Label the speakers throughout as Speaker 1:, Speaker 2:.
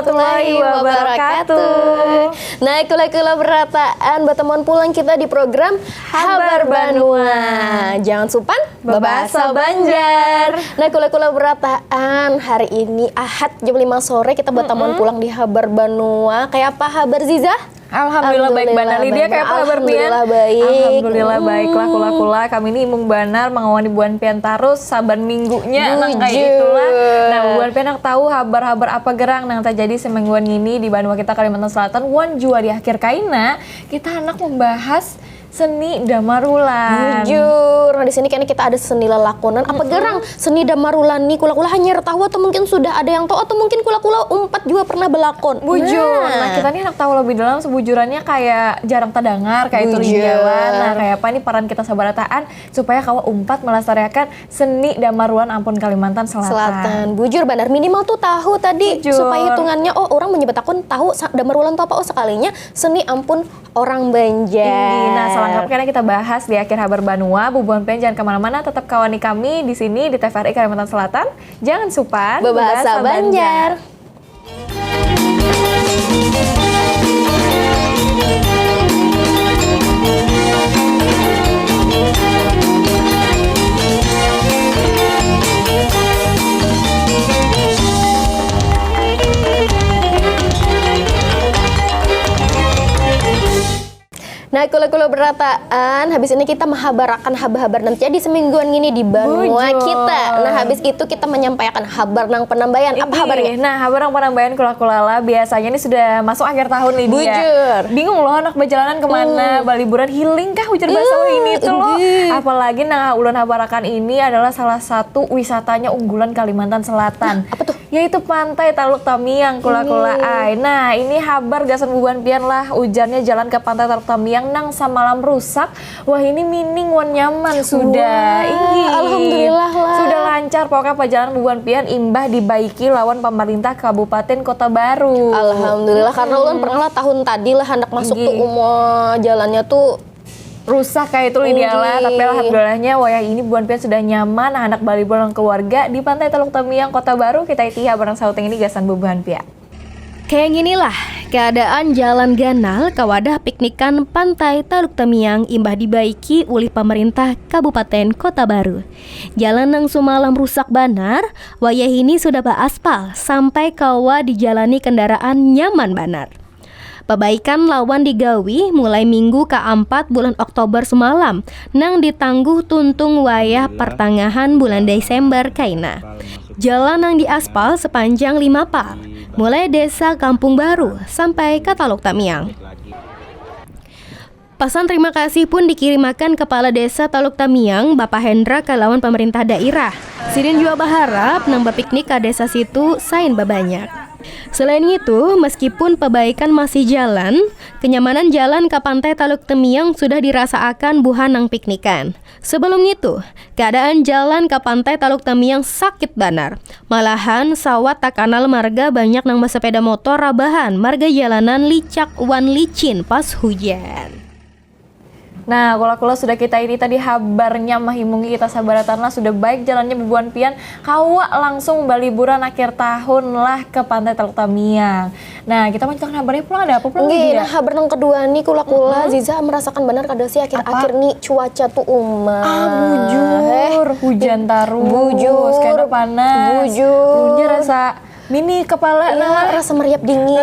Speaker 1: warahmatullahi wabarakatuh.
Speaker 2: Nah, kula berataan bertemuan pulang kita di program Habar Banua. Jangan supan babasa Banjar. Nah, kula berataan hari ini Ahad jam 5 sore kita bertemuan pulang di Habar Banua. Kayak apa kabar Ziza?
Speaker 1: Alhamdulillah baik Banar Lydia, kayak apa kabar Pian?
Speaker 2: Alhamdulillah baik.
Speaker 1: Alhamdulillah baiklah kula kami ini imung Banar mengawani buan Pian tarus saban minggunya nang kayak itulah. Nah buan Pian nak tahu habar-habar apa gerang nang terjadi semingguan ini di Banua kita Kalimantan Selatan. Wan jua di akhir kaina kita anak membahas seni damarulan.
Speaker 2: Jujur, nah di sini kayaknya kita ada seni lelakonan. Apa gerang seni damarulan nih? Kula hanya tahu atau mungkin sudah ada yang tahu atau mungkin kula umpat juga pernah belakon.
Speaker 1: Bujur. Nah kita nih anak tahu lebih dalam sebujurannya kayak jarang terdengar kayak itu di Jawa. Nah kayak apa nih peran kita sabarataan supaya kawa umpat melestarikan seni damarulan ampun Kalimantan Selatan.
Speaker 2: Bujur Banar minimal tuh tahu tadi.
Speaker 1: Bujur.
Speaker 2: Supaya hitungannya orang menyebut akun tahu damarulan tuh apa sekalinya seni ampun orang Banjar.
Speaker 1: Nah, selengkapnya kita bahas di akhir Habar Banua. Bubuan Pen jangan kemana-mana, tetap kawani kami di sini di TVRI Kalimantan Selatan. Jangan supan
Speaker 2: Babasa Banjar. Nah, kula berataan, habis ini kita menghabarakan habar-habar nanti di semingguan ini di Banua kita. Nah, habis itu kita menyampaikan habar nang penambahan. Apa habarnya?
Speaker 1: Nah, habar nang penambahan kula biasanya ini sudah masuk akhir tahun nih.
Speaker 2: Bujur.
Speaker 1: Bingung loh anak berjalanan kemana, baliburan healing kah ujar bahasa ini tuh loh. Apalagi nah ulun habarakan ini adalah salah satu wisatanya unggulan Kalimantan Selatan.
Speaker 2: Nah, apa tuh?
Speaker 1: Yaitu Pantai Taluk Tamiang kula ai. Nah, ini habar gasan bubuan pian lah ujarnya jalan ke Pantai Taluk Tamiang nang samalam rusak. Wah ini mining wan nyaman sudah. Ini
Speaker 2: alhamdulillah lah.
Speaker 1: Sudah lancar pokoknya perjalanan bubuan pian imbah dibaiki lawan pemerintah Kabupaten Kota Baru.
Speaker 2: Alhamdulillah karena ulun pernah lah tahun tadi lah hendak masuk tuh jalannya tuh
Speaker 1: rusak kayak itu idealah, tapi alhamdulillahnya wayah ini buan pian sudah nyaman anak baliburan keluarga di Pantai Taluk Tamiang Kota Baru. Kita itiha bareng sauteng ini gasan bubuan pian.
Speaker 3: Kayak ginilah keadaan jalan ganal kawadah piknikan Pantai Taluk Tamiang imbah dibaiki oleh pemerintah Kabupaten Kota Baru. Jalan nang sumalam rusak banar, wayah ini sudah beraspal sampai kawa dijalani kendaraan nyaman banar. Pebaikan lawan digawi mulai minggu ke-4 bulan Oktober semalam nang ditangguh tuntung wayah pertengahan bulan Desember kaina. Jalan nang diaspal sepanjang 5 pal mulai desa Kampung Baru sampai ke Taluk Tamiang. Pesan terima kasih pun dikirimakan Kepala Desa Taluk Tamiang, Bapak Hendra ke lawan pemerintah daerah. Sidin juga berharap nang berpiknik ke desa situ sain babanyak. Selain itu, meskipun perbaikan masih jalan, kenyamanan jalan ke Pantai Taluk Tamiang sudah dirasakan buhan nang piknikan. Sebelum itu, keadaan jalan ke Pantai Taluk Tamiang sakit banar. Malahan sawat tak kanal marga banyak nang bersepeda motor rabahan, marga jalanan licak wan licin pas hujan.
Speaker 1: Nah, kula sudah kita ini tadi habarnya mahimungi kita sabaratan lah sudah baik jalannya bubuan pian kawa langsung baliburan akhir tahun lah ke Pantai Taluk Tamiang. Nah, kita menceritakan habarnya pulang ada apa pulang
Speaker 2: nah habar yang kedua nih kula Ziza merasakan benar kada sih akhir-akhir nih cuaca tuh
Speaker 1: bujur hujan taruh
Speaker 2: bujur
Speaker 1: karena panas bujur rasa mini kepala
Speaker 2: rasa meriap dingin.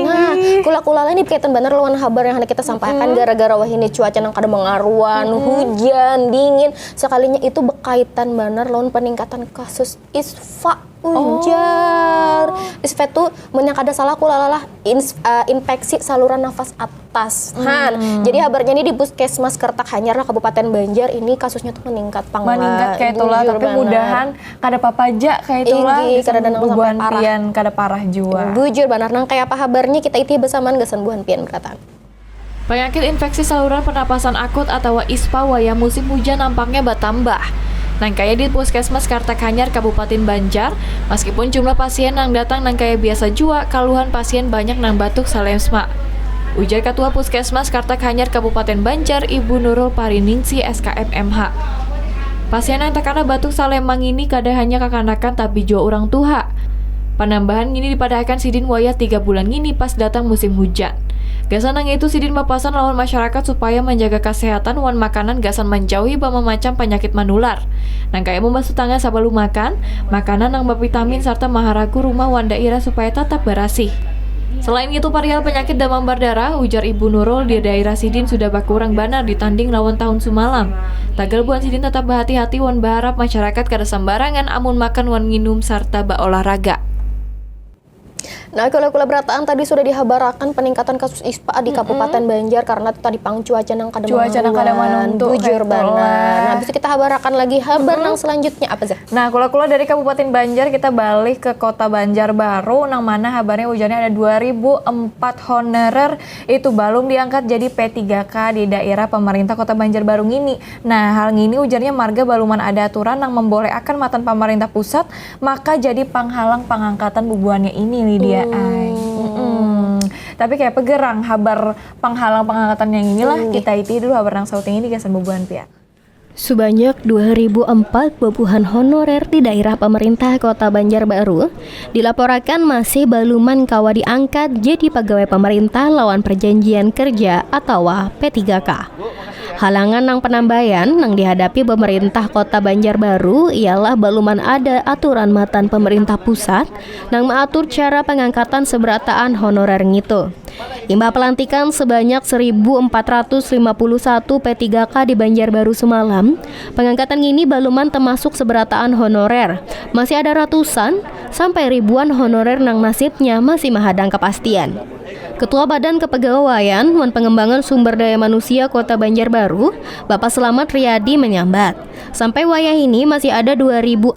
Speaker 2: Nah, kula ini berkaitan benar lawan habar yang hendak kita sampaikan gara-gara wah ini cuaca nang kada mengaruan, hujan, dingin. Sekalinya itu berkaitan benar lawan peningkatan kasus isfa. Ujar. Isfa itu yang kada salah kula infeksi saluran nafas atas. Jadi habarnya ini di Puskesmas Kertak Hanyar Kabupaten Banjar ini kasusnya tuh meningkat
Speaker 1: kayak itulah tapi mudahan kada papaja kayak itulah
Speaker 2: kada
Speaker 1: bubuhan pian kada parah jua.
Speaker 2: Bujur banar nang kayak apa habarnya kita iti bersamaan gasan buhan pian berkatan.
Speaker 4: Penyakit infeksi saluran pernapasan akut atau ISPA wayah musim hujan nampaknya bertambah. Nang kaya di Puskesmas Kertak Hanyar Kabupaten Banjar, meskipun jumlah pasien nang datang nang kaya biasa jua, kaluhan pasien banyak nang batuk salemsma. Ujar Ketua Puskesmas Kertak Hanyar Kabupaten Banjar, Ibu Nurul Pariningsi SKM MH. Pasien yang terkena batuk salemang ini kada hanya kekanakan tapi jua orang tua. Penambahan ini dipadahkan sidin wayah 3 bulan ini pas datang musim hujan. Gasan nang itu sidin mapasan lawan masyarakat supaya menjaga kesehatan wan makanan gasan menjauhi bama macam penyakit menular. Nang kaya membasuh tangan sebelum makan, makanan nang bervitamin serta maharagu rumah wan daerah supaya tetap bersih. Selain itu perihal penyakit demam berdarah, ujar Ibu Nurul di daerah sidin sudah berkurang banar ditanding lawan tahun semalam. Tagal buan sidin tetap berhati-hati wan berharap masyarakat kada sembarangan amun makan wan minum serta berolahraga.
Speaker 2: Nah, kalau berataan tadi sudah dihabarakan peningkatan kasus ISPA di Kabupaten Banjar karena tadi pang cuaca nang kada
Speaker 1: menentu,
Speaker 2: bujur benar. Nah, bisa kita habarakan lagi habar nang selanjutnya apa sih?
Speaker 1: Nah, kula dari Kabupaten Banjar kita balik ke Kota Banjarbaru nang mana habarnya hujannya ada 2004 honorer itu belum diangkat jadi P3K di daerah pemerintah Kota Banjarbaru ini. Nah, hal ini ujarnya marga baluman ada aturan yang membolehkan matan pemerintah pusat maka jadi penghalang pengangkatan bubuannya ini Lydia. Tapi kayak pegerang habar penghalang pengangkatan yang inilah kita iti dulu habar nang sauting ini gasan bubuhan pihak.
Speaker 3: Sebanyak 2004 bubuhan honorer di daerah pemerintah Kota Banjarbaru dilaporkan masih baluman kawa diangkat jadi pegawai pemerintah lawan perjanjian kerja atau P3K. Halangan nang penambahan nang dihadapi pemerintah Kota Banjarbaru ialah baluman ada aturan matan pemerintah pusat nang mengatur cara pengangkatan seberataan honorer ngitu. Imbah pelantikan sebanyak 1.451 P3K di Banjarbaru semalam, pengangkatan ini baluman termasuk seberataan honorer. Masih ada ratusan sampai ribuan honorer nang nasibnya masih mahadang kepastian. Ketua Badan Kepegawaian wan Pengembangan Sumber Daya Manusia Kota Banjarbaru, Bapak Selamat Riyadi menyambat, sampai wayah ini masih ada 2004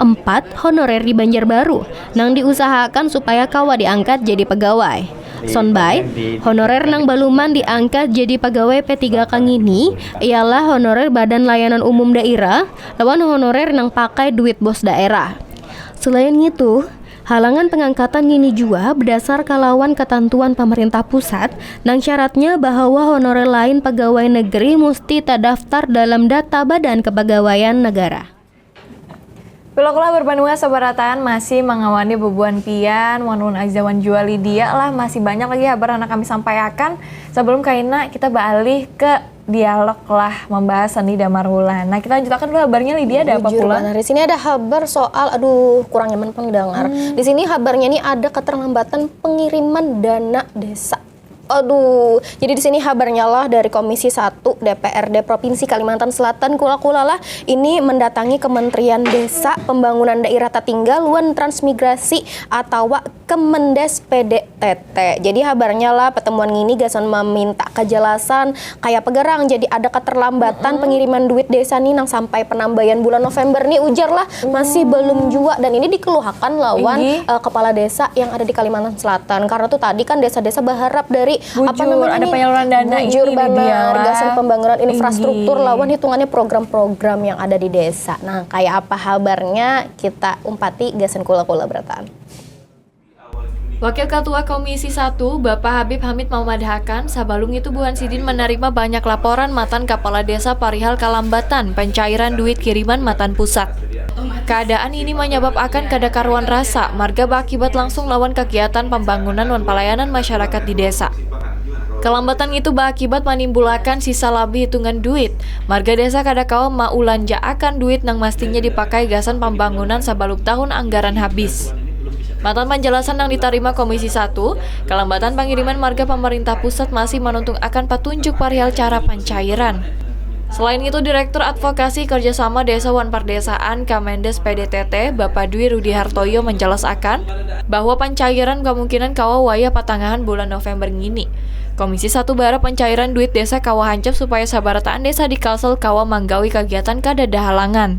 Speaker 3: honorer di Banjarbaru nang diusahakan supaya kawa diangkat jadi pegawai. Sonbai, honorer nang baluman diangkat jadi pegawai P3K ini ialah honorer Badan Layanan Umum Daerah lawan honorer nang pakai duit bos daerah. Selain itu, halangan pengangkatan ini juga berdasar kalawan ketentuan pemerintah pusat nang syaratnya bahwa honorer lain pegawai negeri mesti terdaftar dalam data Badan Kepegawaian Negara.
Speaker 1: Kula berbanua sebarataan masih mengawani bubuan pian, wanun agzawan juali dia lah masih banyak lagi kabar anak kami sampaikan. Sebelum kaina kita beralih ke dialog lah membahas seni damarhulan. Nah, kita lanjutkan dulu kabarnya Lydia ada apa pula?
Speaker 2: Di sini ada kabar soal kurang nyaman pendengar. Di sini kabarnya ini ada keterlambatan pengiriman dana desa. Jadi di sini kabarnya lah dari Komisi 1 DPRD Provinsi Kalimantan Selatan kula lah ini mendatangi Kementerian Desa Pembangunan Daerah Tertinggal wan Transmigrasi atau Kemendes PDTT. Jadi kabarnya lah pertemuan ini gasan meminta kejelasan kayak pegerang jadi ada keterlambatan pengiriman duit desa nih nang sampai penambahan bulan November nih ujar lah masih belum juga dan ini dikeluhkan lawan kepala desa yang ada di Kalimantan Selatan karena tuh tadi kan desa-desa berharap dari
Speaker 1: ada penyaluran dana
Speaker 2: bujur
Speaker 1: ini
Speaker 2: benar gasan pembangunan infrastruktur lawan hitungannya program-program yang ada di desa. Nah, kayak apa kabarnya kita umpati gasan kula-kula berataan.
Speaker 4: Wakil Ketua Komisi 1, Bapak Habib Hamid memadahkan, sabalung itu Buhan Sidin menerima banyak laporan matan kepala desa perihal kalambatan pencairan duit kiriman matan pusat. Keadaan ini menyebabkan kadakaruan rasa, marga berakibat langsung lawan kegiatan pembangunan dan pelayanan masyarakat di desa. Kelambatan itu berakibat menimbulkan sisa lebih hitungan duit. Marga desa kadakawa maulanja akan duit nang mestinya dipakai gasan pembangunan sebelum tahun anggaran habis. Matan penjelasan yang diterima Komisi 1, kelambatan pengiriman marga pemerintah pusat masih menuntut akan petunjuk perihal cara pencairan. Selain itu, Direktur Advokasi Kerjasama Desa wan Perdesaan Kemendes PDTT, Bapak Dwi Rudi Hartoyo menjelaskan bahwa pencairan kemungkinan kawa waya patangahan bulan November ini. Komisi 1 bara pencairan duit desa kawa hancap supaya sabarataan desa di Kalsel kawa manggawi kegiatan kadada halangan.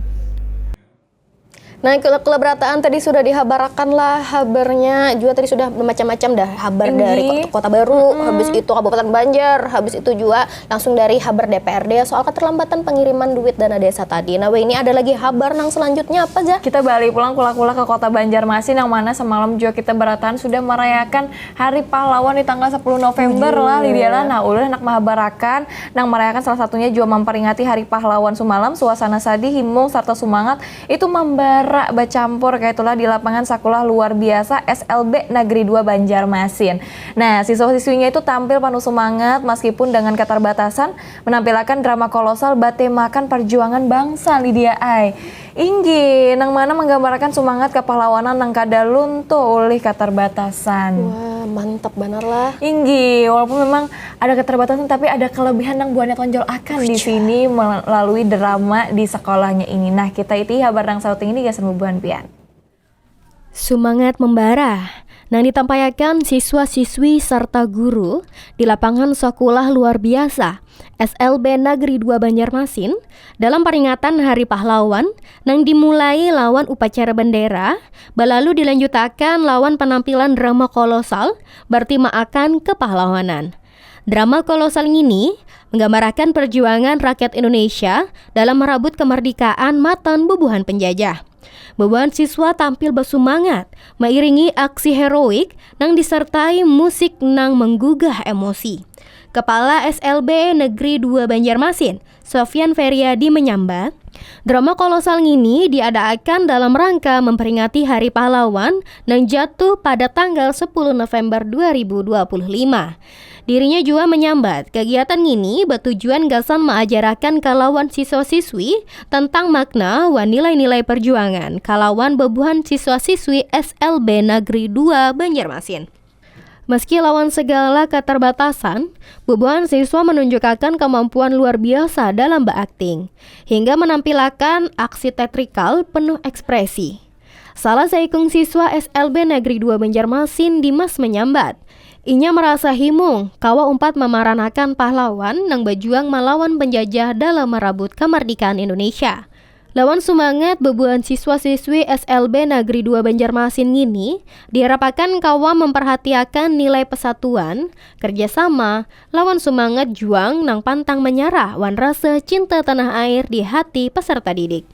Speaker 2: Nah, kelebrataan tadi sudah dihabarakan lah habarnya juga tadi sudah macam-macam dah habar dari Kota Baru, habis itu Kabupaten Banjar, habis itu juga langsung dari habar DPRD soal keterlambatan pengiriman duit dana desa tadi. Nah, ini ada lagi habar nang selanjutnya apa aja?
Speaker 1: Kita balik pulang kula-kula ke Kota Banjarmasin yang mana semalam juga kita berataan sudah merayakan Hari Pahlawan di tanggal 10 November lah Lydia lah. Nah, ulah nak mahabarakan nang merayakan salah satunya juga memperingati Hari Pahlawan semalam suasana sadih, himung serta semangat itu membar juara bacampur kayak itulah di lapangan sekolah luar biasa SLB Negeri 2 Banjarmasin. Nah, siswa-siswinya itu tampil penuh semangat meskipun dengan keterbatasan menampilkan drama kolosal Batemakan Perjuangan Bangsa Lydia Ai. Inggi, nang mana menggambarkan semangat kepahlawanan nang kada lunto oleh keterbatasan.
Speaker 2: Wah, mantap benar lah.
Speaker 1: Inggi, walaupun memang ada keterbatasan tapi ada kelebihan yang buahnya tonjol akan di sini melalui drama di sekolahnya ini. Nah, kita itu habar nang sauting ini gasan bubuhan pian.
Speaker 3: Semangat membara nang ditampayakan siswa-siswi serta guru di lapangan sekolah luar biasa SLB Negeri 2 Banjarmasin dalam peringatan Hari Pahlawan nang dimulai lawan upacara bendera, balalu dilanjutakan lawan penampilan drama kolosal bertema akan kepahlawanan. Drama kolosal ini menggambarkan perjuangan rakyat Indonesia dalam merebut kemerdekaan matan bubuhan penjajah. Beban siswa tampil bersemangat, mengiringi aksi heroik nang disertai musik nang menggugah emosi. Kepala SLB Negeri 2 Banjarmasin, Sofyan Feryadi menyambat, drama kolosal ini diadakan dalam rangka memperingati Hari Pahlawan nang jatuh pada tanggal 10 November 2025. Dirinya juga menyambat kegiatan ini bertujuan gasan mengajarkan kalawan siswa-siswi tentang makna wan nilai-nilai perjuangan kalawan bebuhan siswa-siswi SLB Negeri 2 Banjarmasin. Meski lawan segala keterbatasan, bebuhan siswa menunjukkan kemampuan luar biasa dalam berakting, hingga menampilkan aksi teatrikal penuh ekspresi. Salah seikung siswa SLB Negeri 2 Banjarmasin, Dimas menyambat, inya merasa himung kawa umpat memaranakan pahlawan nang berjuang melawan penjajah dalam merebut kemerdekaan Indonesia. Lawan semangat bebuan siswa-siswi SLB Negeri 2 Banjarmasin ini diharapkan kawa memperhatikan nilai persatuan, kerjasama, lawan semangat juang nang pantang menyerah wan rasa cinta tanah air di hati peserta didik.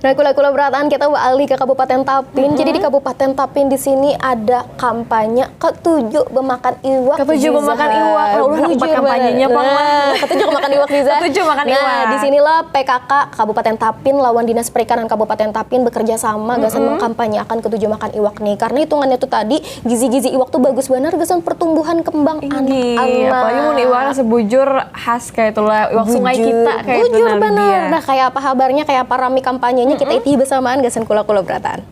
Speaker 2: Nah, kula berataan kita beralih ke Kabupaten Tapin. Jadi di Kabupaten Tapin di sini ada kampanye ketujuh bemakan iwak.
Speaker 1: Ketujuh bemakan iwak. Udah empat kampanyenya
Speaker 2: Ketujuh bemakan iwak Liza.
Speaker 1: Ketujuh makan iwak.
Speaker 2: Nah, disinilah PKK Kabupaten Tapin lawan Dinas Perikanan Kabupaten Tapin bekerja sama gasan mengkampanyekan ketujuh makan iwak nih. Karena hitungannya tuh tadi gizi-gizi iwak tuh bagus benar gasan pertumbuhan kembang anak-anak.
Speaker 1: Apalagi mun iwak sebujur khas kayak itulah iwak sungai kita kayak itu.
Speaker 2: Bujur benar. Nah, kayak apa kabarnya, kayak apa rami kampanyenya kita iti bersamaan gasan kula berataan.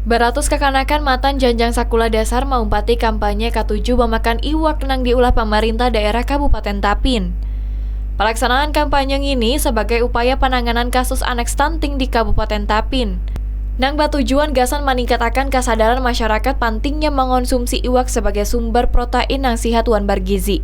Speaker 4: Beratus kekanakan matan Janjang Sakula Dasar maumpati kampanye K7 memakan iwak nang diulah pemerintah daerah Kabupaten Tapin. Pelaksanaan kampanye ini sebagai upaya penanganan kasus anak stunting di Kabupaten Tapin. Nang batujuan gasan meningkatkan kesadaran masyarakat pentingnya mengonsumsi iwak sebagai sumber protein yang sehat wan bergizi.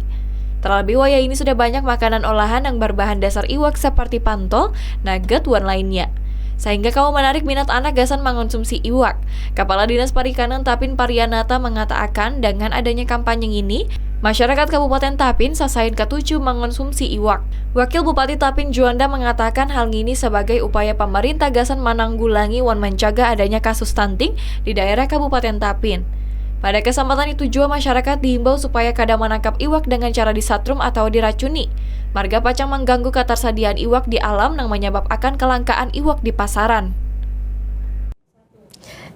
Speaker 4: Terlebih waya ini sudah banyak makanan olahan yang berbahan dasar iwak seperti pantol, nugget, wan lainnya. Sehingga kamu menarik minat anak gasan mengonsumsi iwak. Kepala Dinas Perikanan Tapin Parianata mengatakan dengan adanya kampanye ini, masyarakat Kabupaten Tapin sasain K7 mengonsumsi iwak. Wakil Bupati Tapin Juanda mengatakan hal ini sebagai upaya pemerintah gasan menanggulangi wan mencegah adanya kasus stunting di daerah Kabupaten Tapin. Pada kesempatan itu juga masyarakat dihimbau supaya kada menangkap iwak dengan cara disatrum atau diracuni. Marga pacang mengganggu ketersediaan iwak di alam yang menyebabkan kelangkaan iwak di pasaran.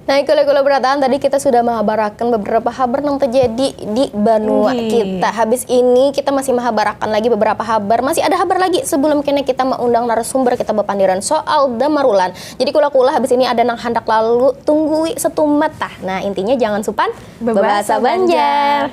Speaker 2: Nah, kula berataan tadi kita sudah menghabarakan beberapa kabar yang terjadi di Banua kita. Habis ini kita masih menghabarakan lagi beberapa kabar. Masih ada kabar lagi sebelum kita mengundang narasumber kita berpandiran soal damarulan. Jadi kula habis ini ada nang hendak lalu tunggui setumat tah. Nah, intinya jangan supan bebahasa Banjar.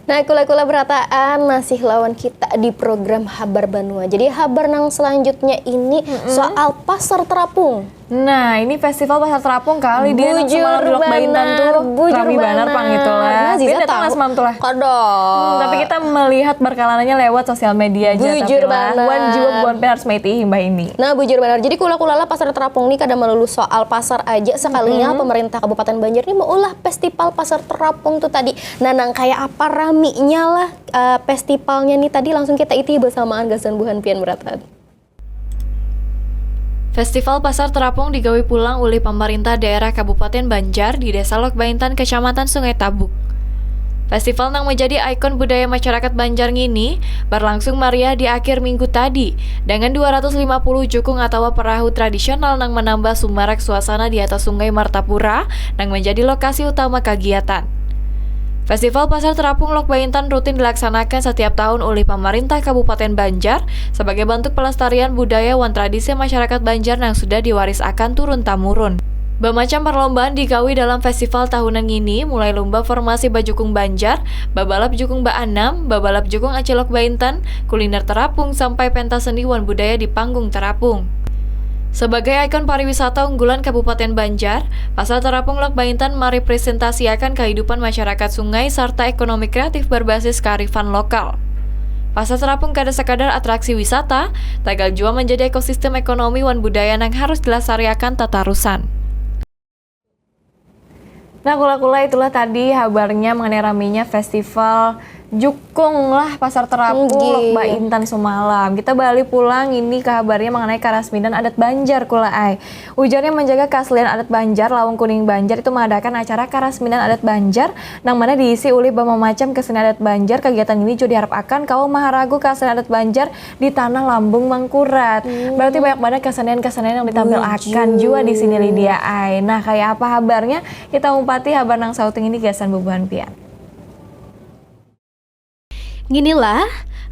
Speaker 2: Nah, kula berataan teman-teman, masih lawan kita di program Habar Banua. Jadi habar nang selanjutnya ini soal pasar terapung.
Speaker 1: Nah, ini festival pasar terapung kali dia nang
Speaker 2: Bujur
Speaker 1: semalam di Lok Baintan tuh.
Speaker 2: bujur
Speaker 1: Rami banar
Speaker 2: banar.
Speaker 1: pang itulah.
Speaker 2: Nah,
Speaker 1: Dia
Speaker 2: Ziza
Speaker 1: datang
Speaker 2: tahu.
Speaker 1: semalam tuh lah.
Speaker 2: Kodok.
Speaker 1: Tapi kita melihat berkalanannya lewat sosial media aja.
Speaker 2: Bujur
Speaker 1: tapi lah,
Speaker 2: banar.
Speaker 1: wan jiwa buan pen harus maiti himbah ini.
Speaker 2: Nah, bujur benar. Jadi kula-kulala pasar terapung ini kada melulu soal pasar aja, sekalinya pemerintah Kabupaten Banjar ini mau ulah festival pasar terapung tuh tadi. Nah, nang kayak apa raminya lah festivalnya nih tadi, langsung kita iti bersamaan gasan buhan pian beratan.
Speaker 4: Festival Pasar Terapung digawe pulang oleh pemerintah daerah Kabupaten Banjar di Desa Lok Baintan, Kecamatan Sungai Tabuk. Festival yang menjadi ikon budaya masyarakat Banjar ini berlangsung meriah di akhir minggu tadi dengan 250 jukung atau perahu tradisional yang menambah sumarak suasana di atas Sungai Martapura yang menjadi lokasi utama kegiatan. Festival Pasar Terapung Lok Baintan rutin dilaksanakan setiap tahun oleh pemerintah Kabupaten Banjar sebagai bentuk pelestarian budaya wan tradisi masyarakat Banjar yang sudah diwarisakan turun-temurun. Bermacam perlombaan digawi dalam festival tahunan ini, mulai lomba formasi bajukung Banjar, babalap jukung Ba6, babalap jukung Aceh Lok Baintan, kuliner terapung, sampai pentas seni wan budaya di panggung terapung. Sebagai ikon pariwisata unggulan Kabupaten Banjar, Pasar Terapung Lok Baintan merepresentasikan kehidupan masyarakat sungai serta ekonomi kreatif berbasis kearifan lokal. Pasar Terapung kada sekadar atraksi wisata, tagal jua menjadi ekosistem ekonomi wan budaya yang harus dilestarikan tatarusan.
Speaker 1: Nah, kula-kula itulah tadi kabarnya mengenai raminya festival Jukung lah Pasar Terapung Lok Baintan semalam. Kita balik pulang ini kabarnya mengenai karasminan adat Banjar kula ai. Ujarnya menjaga keaslian adat Banjar, Lawang Kuning Banjar itu mengadakan acara karasminan adat Banjar nang mana diisi oleh bermacam kesenian adat Banjar. Kegiatan ini juga diharapkan kaum maharagu keaslian adat Banjar di tanah lambung Mangkurat. Berarti banyak banget kesenian-kesenian yang ditampilkan juga di sini Lydia ai. Nah, kayak apa kabarnya? Kita umpati kabar nang sauting ini gasan bubuhan pian.
Speaker 3: Ginilah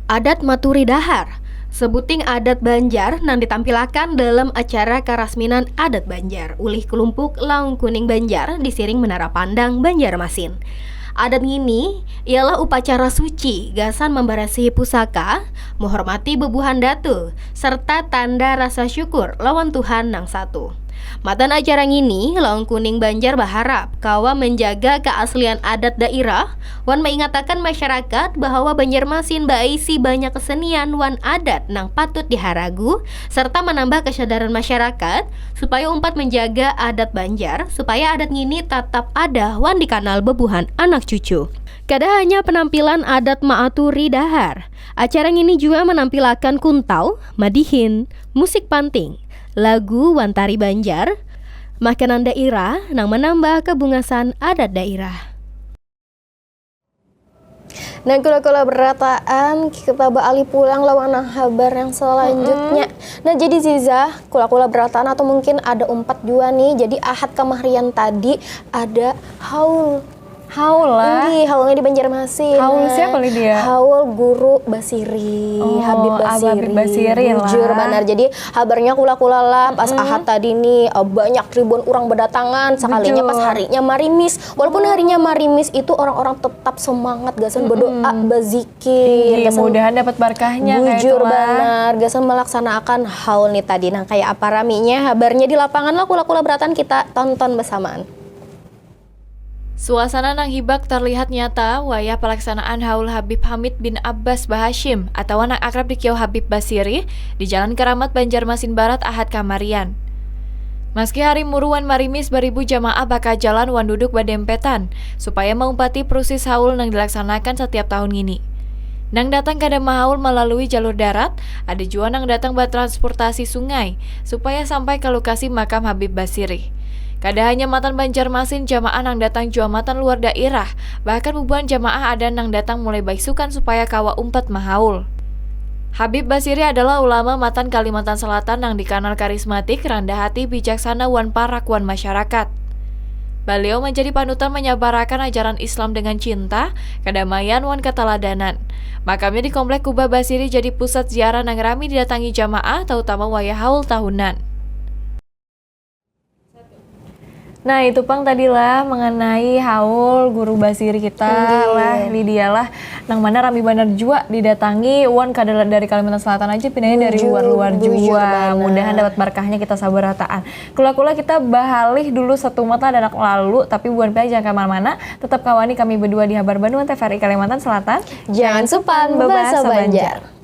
Speaker 3: adat Maturi Dahar, sebuting adat Banjar yang ditampilkan dalam acara karasminan adat Banjar ulih kelompok Lawang Kuning Banjar di Siring Menara Pandang Banjarmasin. Adat ini ialah upacara suci, gasan membarasi pusaka, menghormati bebuhan datu, serta tanda rasa syukur lawan Tuhan nang satu. Matan acara ini, Lawang Kuning Banjar berharap kawa menjaga keaslian adat daerah, wan mengatakan masyarakat bahwa Banjarmasin baisi banyak kesenian wan adat nang patut diharagu, serta menambah kesadaran masyarakat supaya umpat menjaga adat Banjar, supaya adat ini tetap ada wan dikenal bebuhan anak cucu. Kada hanya penampilan adat Maturi Dahar, acara ini juga menampilkan kuntau, madihin, musik panting, lagu wantari Banjar, makanan daerah yang menambah kebungasan adat daerah.
Speaker 2: Nah, kula-kula berataan kita balik pulang lawan kabar yang selanjutnya. Nah, jadi Ziza, kula-kula berataan atau mungkin ada umpat juga nih. Jadi ahad kemarin tadi ada haul.
Speaker 1: Haul lah.
Speaker 2: Ini haulnya di Banjarmasin.
Speaker 1: Haul siapa Lydia?
Speaker 2: Haul Guru Basiri, Habib Basiri.
Speaker 1: Habib Basiri lah.
Speaker 2: Bujur banar. Jadi kabarnya kula-kula lah pas ahad tadi nih banyak ribuan orang berdatangan. Sekalinya pas harinya marimis. Walaupun harinya marimis itu orang-orang tetap semangat gasan berdoa, berzikir.
Speaker 1: Gasan mudahan dapat berkahnya kayak
Speaker 2: bujur
Speaker 1: itulah.
Speaker 2: banar. Gasan melaksanakan haul nih tadi. Nah, kayak apa raminya? Kabarnya di lapangan lah kula-kula beratan kita tonton bersamaan.
Speaker 4: Suasana nang hibak terlihat nyata wayah pelaksanaan haul Habib Hamid bin Abbas Bahashim atau nang akrab dikiau Habib Basiri di Jalan Keramat Banjarmasin Barat ahad kamarian. Meski hari muruan marimis beribu jamaah bakal jalan wan duduk badempetan supaya mengumpati proses haul nang dilaksanakan setiap tahun ini. Nang datang kada mahaul melalui jalur darat, ada juga nang datang bertransportasi sungai supaya sampai ke lokasi makam Habib Basiri. Kada hanya matan Banjarmasin jamaah nang datang jua matan luar daerah, bahkan ribuan jamaah ada nang datang mulai baisukan supaya kawa umpat mahaul. Habib Basiri adalah ulama matan Kalimantan Selatan yang dikenal karismatik, rendah hati, bijaksana wan parak wan masyarakat. Beliau menjadi panutan menyabarakan ajaran Islam dengan cinta, kedamaian wan keteladanan. Makamnya di Komplek Kubah Basiri jadi pusat ziarah nang rami didatangi jamaah, terutama wayah haul tahunan.
Speaker 1: Nah itu pang tadilah mengenai haul guru basiri kita lah Lydia lah nang mana rami bener jua didatangi wan kadalat dari Kalimantan Selatan aja pindahnya dari luar-luar jua. Mudahan dapat berkahnya kita sabar rataan. Kula-kula kita bahalih dulu satu mata dan lalu tapi buan pia jangan kemana-mana tetap kawani kami berdua di Habar Bandung TVRI Kalimantan Selatan.
Speaker 2: Jangan supan Babasa Banjar.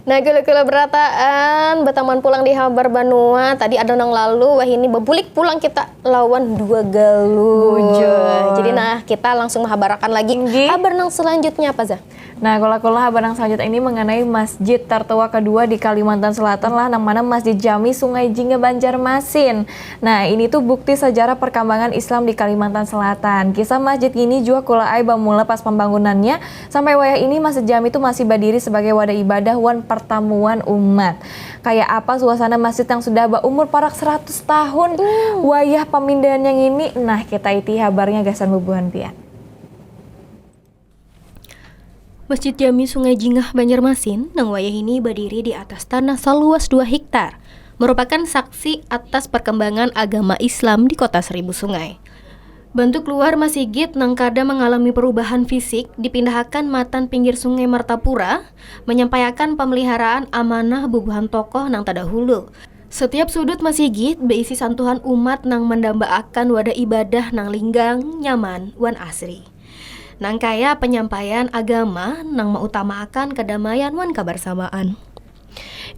Speaker 2: Nah, gula-gula berataan, betaman pulang di Habar Banua. Tadi ada nang lalu, wah ini bebulik pulang kita lawan 2 galuh. Jadi nah, kita langsung menghabarakan lagi. Habar nang selanjutnya apa, Zah?
Speaker 1: Nah, kalau habar nang selanjutnya ini mengenai masjid tertua kedua di Kalimantan Selatan lah, nang mana Masjid Jami Sungai Jingga Banjarmasin. Nah, ini tuh bukti sejarah perkembangan Islam di Kalimantan Selatan. Kisah masjid ini juga kulaai bamula pas pembangunannya, sampai wayah ini Masjid Jami itu masih berdiri sebagai wadah ibadah wan pertemuan umat. Kayak apa suasana masjid yang sudah berumur parak 100 tahun, wayah pemindahan yang ini. Nah, kita iti habarnya gasan bubuhan pian.
Speaker 3: Masjid Jami Sungai Jingah Banjarmasin nang wayah ini berdiri di atas tanah seluas 2 hektar, merupakan saksi atas perkembangan agama Islam di kota Seribu Sungai. Bentuk luar masjid nang kada mengalami perubahan fisik dipindahkan matan pinggir Sungai Martapura, menyampaikan pemeliharaan amanah bubuhan tokoh nang tadahulu. Setiap sudut masjid berisi santuhan umat nang mendambaakan wadah ibadah nang linggang, nyaman, wan asri. Nang kaya penyampaian agama nang mengutamakan kedamaian wan kebersamaan.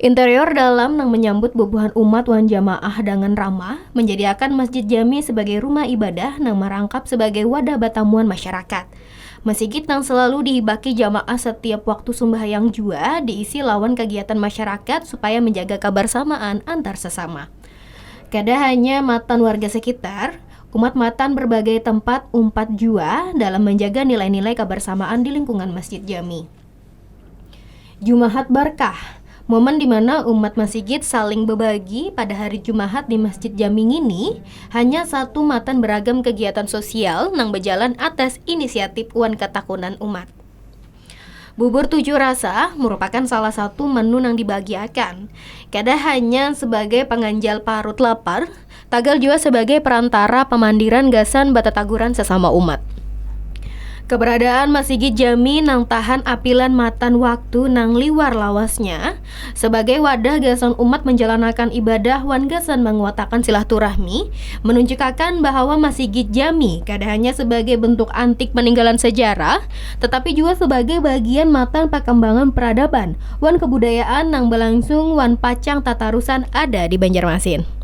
Speaker 3: Interior dalam nang menyambut bubuhan umat wan jamaah dengan ramah, menjadikan Masjid Jami sebagai rumah ibadah nang merangkap sebagai wadah batamuan masyarakat. Masjid nang selalu dihibaki jamaah setiap waktu sembahyang jua diisi lawan kegiatan masyarakat supaya menjaga kebersamaan antar sesama. Kada hanya matan warga sekitar, umat matan berbagai tempat umpat jua dalam menjaga nilai-nilai kebersamaan di lingkungan Masjid Jami. Jumahat Barkah, momen di mana umat masjid saling berbagi pada hari Jumahat di Masjid Jami ini, hanya satu matan beragam kegiatan sosial nang berjalan atas inisiatif wan ketakunan umat. Bubur 7 rasa merupakan salah satu menu yang dibagiakan. Kada hanya sebagai penganjal parut lapar, tagal juga sebagai perantara pemandiran gasan batataguran sesama umat. Keberadaan Masjid Jami nang tahan apilan matan waktu nang liwar lawasnya sebagai wadah gasan umat menjalankan ibadah wan gasan menguatakan silaturahmi, menunjukkan bahwa Masjid Jami kada hanya sebagai bentuk antik peninggalan sejarah, tetapi juga sebagai bagian matan perkembangan peradaban wan kebudayaan nang berlangsung wan pacang tatarusan ada di Banjarmasin.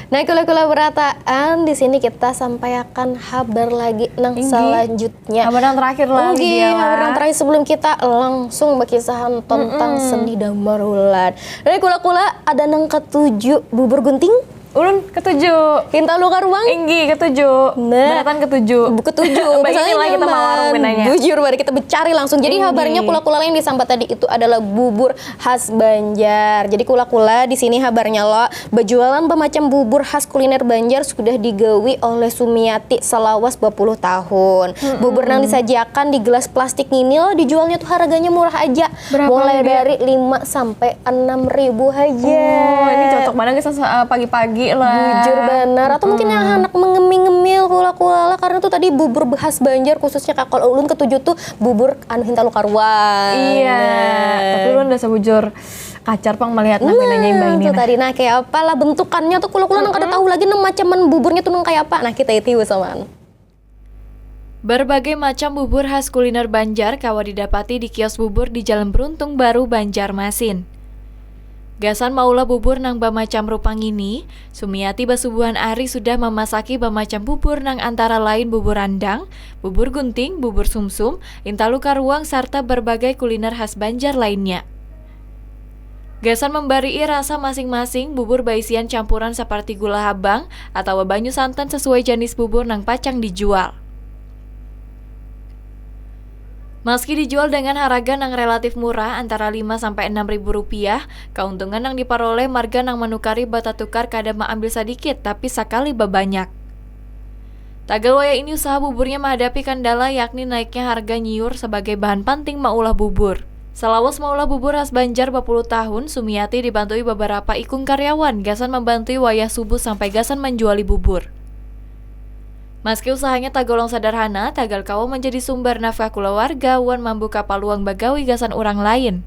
Speaker 2: Nah, kula-kula berataan di sini kita sampaikan habar lagi nang selanjutnya.
Speaker 1: Habar yang terakhir lah.
Speaker 2: Habar yang terakhir sebelum kita langsung berkisahan tentang seni damarulan. Nah, kula-kula ada nang ketujuh bubur gunting.
Speaker 1: Ulun ketujuh.
Speaker 2: Kinta luka ruang.
Speaker 1: Inggi ketujuh.
Speaker 2: Nah,
Speaker 1: Beratan ketujuh.
Speaker 2: Ketujuh.
Speaker 1: Inilah kita mau warung pinanya.
Speaker 2: Bujur, mari kita mencari langsung. Jadi habarnya kula-kula yang disambat tadi itu adalah bubur khas Banjar. Jadi kula-kula di sini habarnya lo berjualan bermacam bubur khas kuliner Banjar sudah digawi oleh Sumiati selawas 20 tahun. Bubur yang disajikan di gelas plastik ini lo dijualnya tuh harganya murah aja.
Speaker 1: Berapa
Speaker 2: mulai
Speaker 1: dia?
Speaker 2: dari 5 sampai 6 ribu aja.
Speaker 1: Oh, ini cocok banget guys pagi-pagi lah.
Speaker 2: Bujur benar. Atau mungkin yang anak mengemil-ngemil kula-kula karena tuh tadi bubur khas Banjar khususnya kalau ulun ketujuh tuh bubur anu hinta lukarwan.
Speaker 1: Iya. Tapi ulun udah sebujur kacar pang melihat pinanya imbah ini.
Speaker 2: Tuh tadi nah kayak apalah bentukannya tuh kula-kula nang kada tahu lagi nang macaman buburnya tuh nang kayak apa. Nah, kita itu samaan.
Speaker 4: Berbagai macam bubur khas kuliner Banjar kawa didapati di kios bubur di Jalan Beruntung Baru, Banjarmasin. Gasan maula bubur nang bamacam rupang ini, Sumiati Basubuhan Ari sudah memasaki bamacam bubur nang antara lain bubur randang, bubur gunting, bubur sumsum, intalu karuang, serta berbagai kuliner khas Banjar lainnya. Gasan membari rasa masing-masing bubur baisian campuran seperti gula habang atau banyu santan sesuai jenis bubur nang pacang dijual. Meski dijual dengan harga yang relatif murah antara 5-6 ribu rupiah, keuntungan yang diperoleh marga yang menukari bata tukar kadang ambil sedikit tapi sekali banyak. Tagal waya ini usaha buburnya menghadapi kendala yakni naiknya harga nyiur sebagai bahan penting maulah bubur. Selawas maulah bubur khas Banjar 20 tahun, Sumiati dibantui beberapa ikung karyawan gasan membantui wayah subuh sampai gasan menjuali bubur. Meski usahanya tagolong sederhana, tagal kawa menjadi sumber nafkah keluarga wan membuka peluang bagawi gasan orang lain.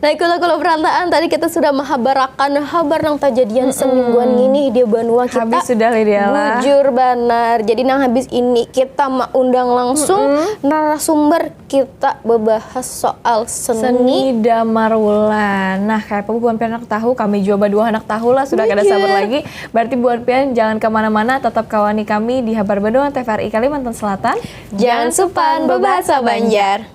Speaker 2: Nah, kula berantaan tadi kita sudah menghabarakan habar nang tajadian semingguan ini di Banua kita.
Speaker 1: Habis sudah Lydia lah.
Speaker 2: Bujur benar. Jadi nang habis ini kita mau undang langsung narasumber kita membahas soal seni
Speaker 1: Damarulan. Nah, kayak Buan Pian anak tahu, kami juga dua anak tahu lah, sudah kada sabar lagi. Berarti Buan Pian jangan kemana-mana, tetap kawani kami di Habar Badua TVRI Kalimantan Selatan.
Speaker 2: Jangan supan berbahasa Banjar.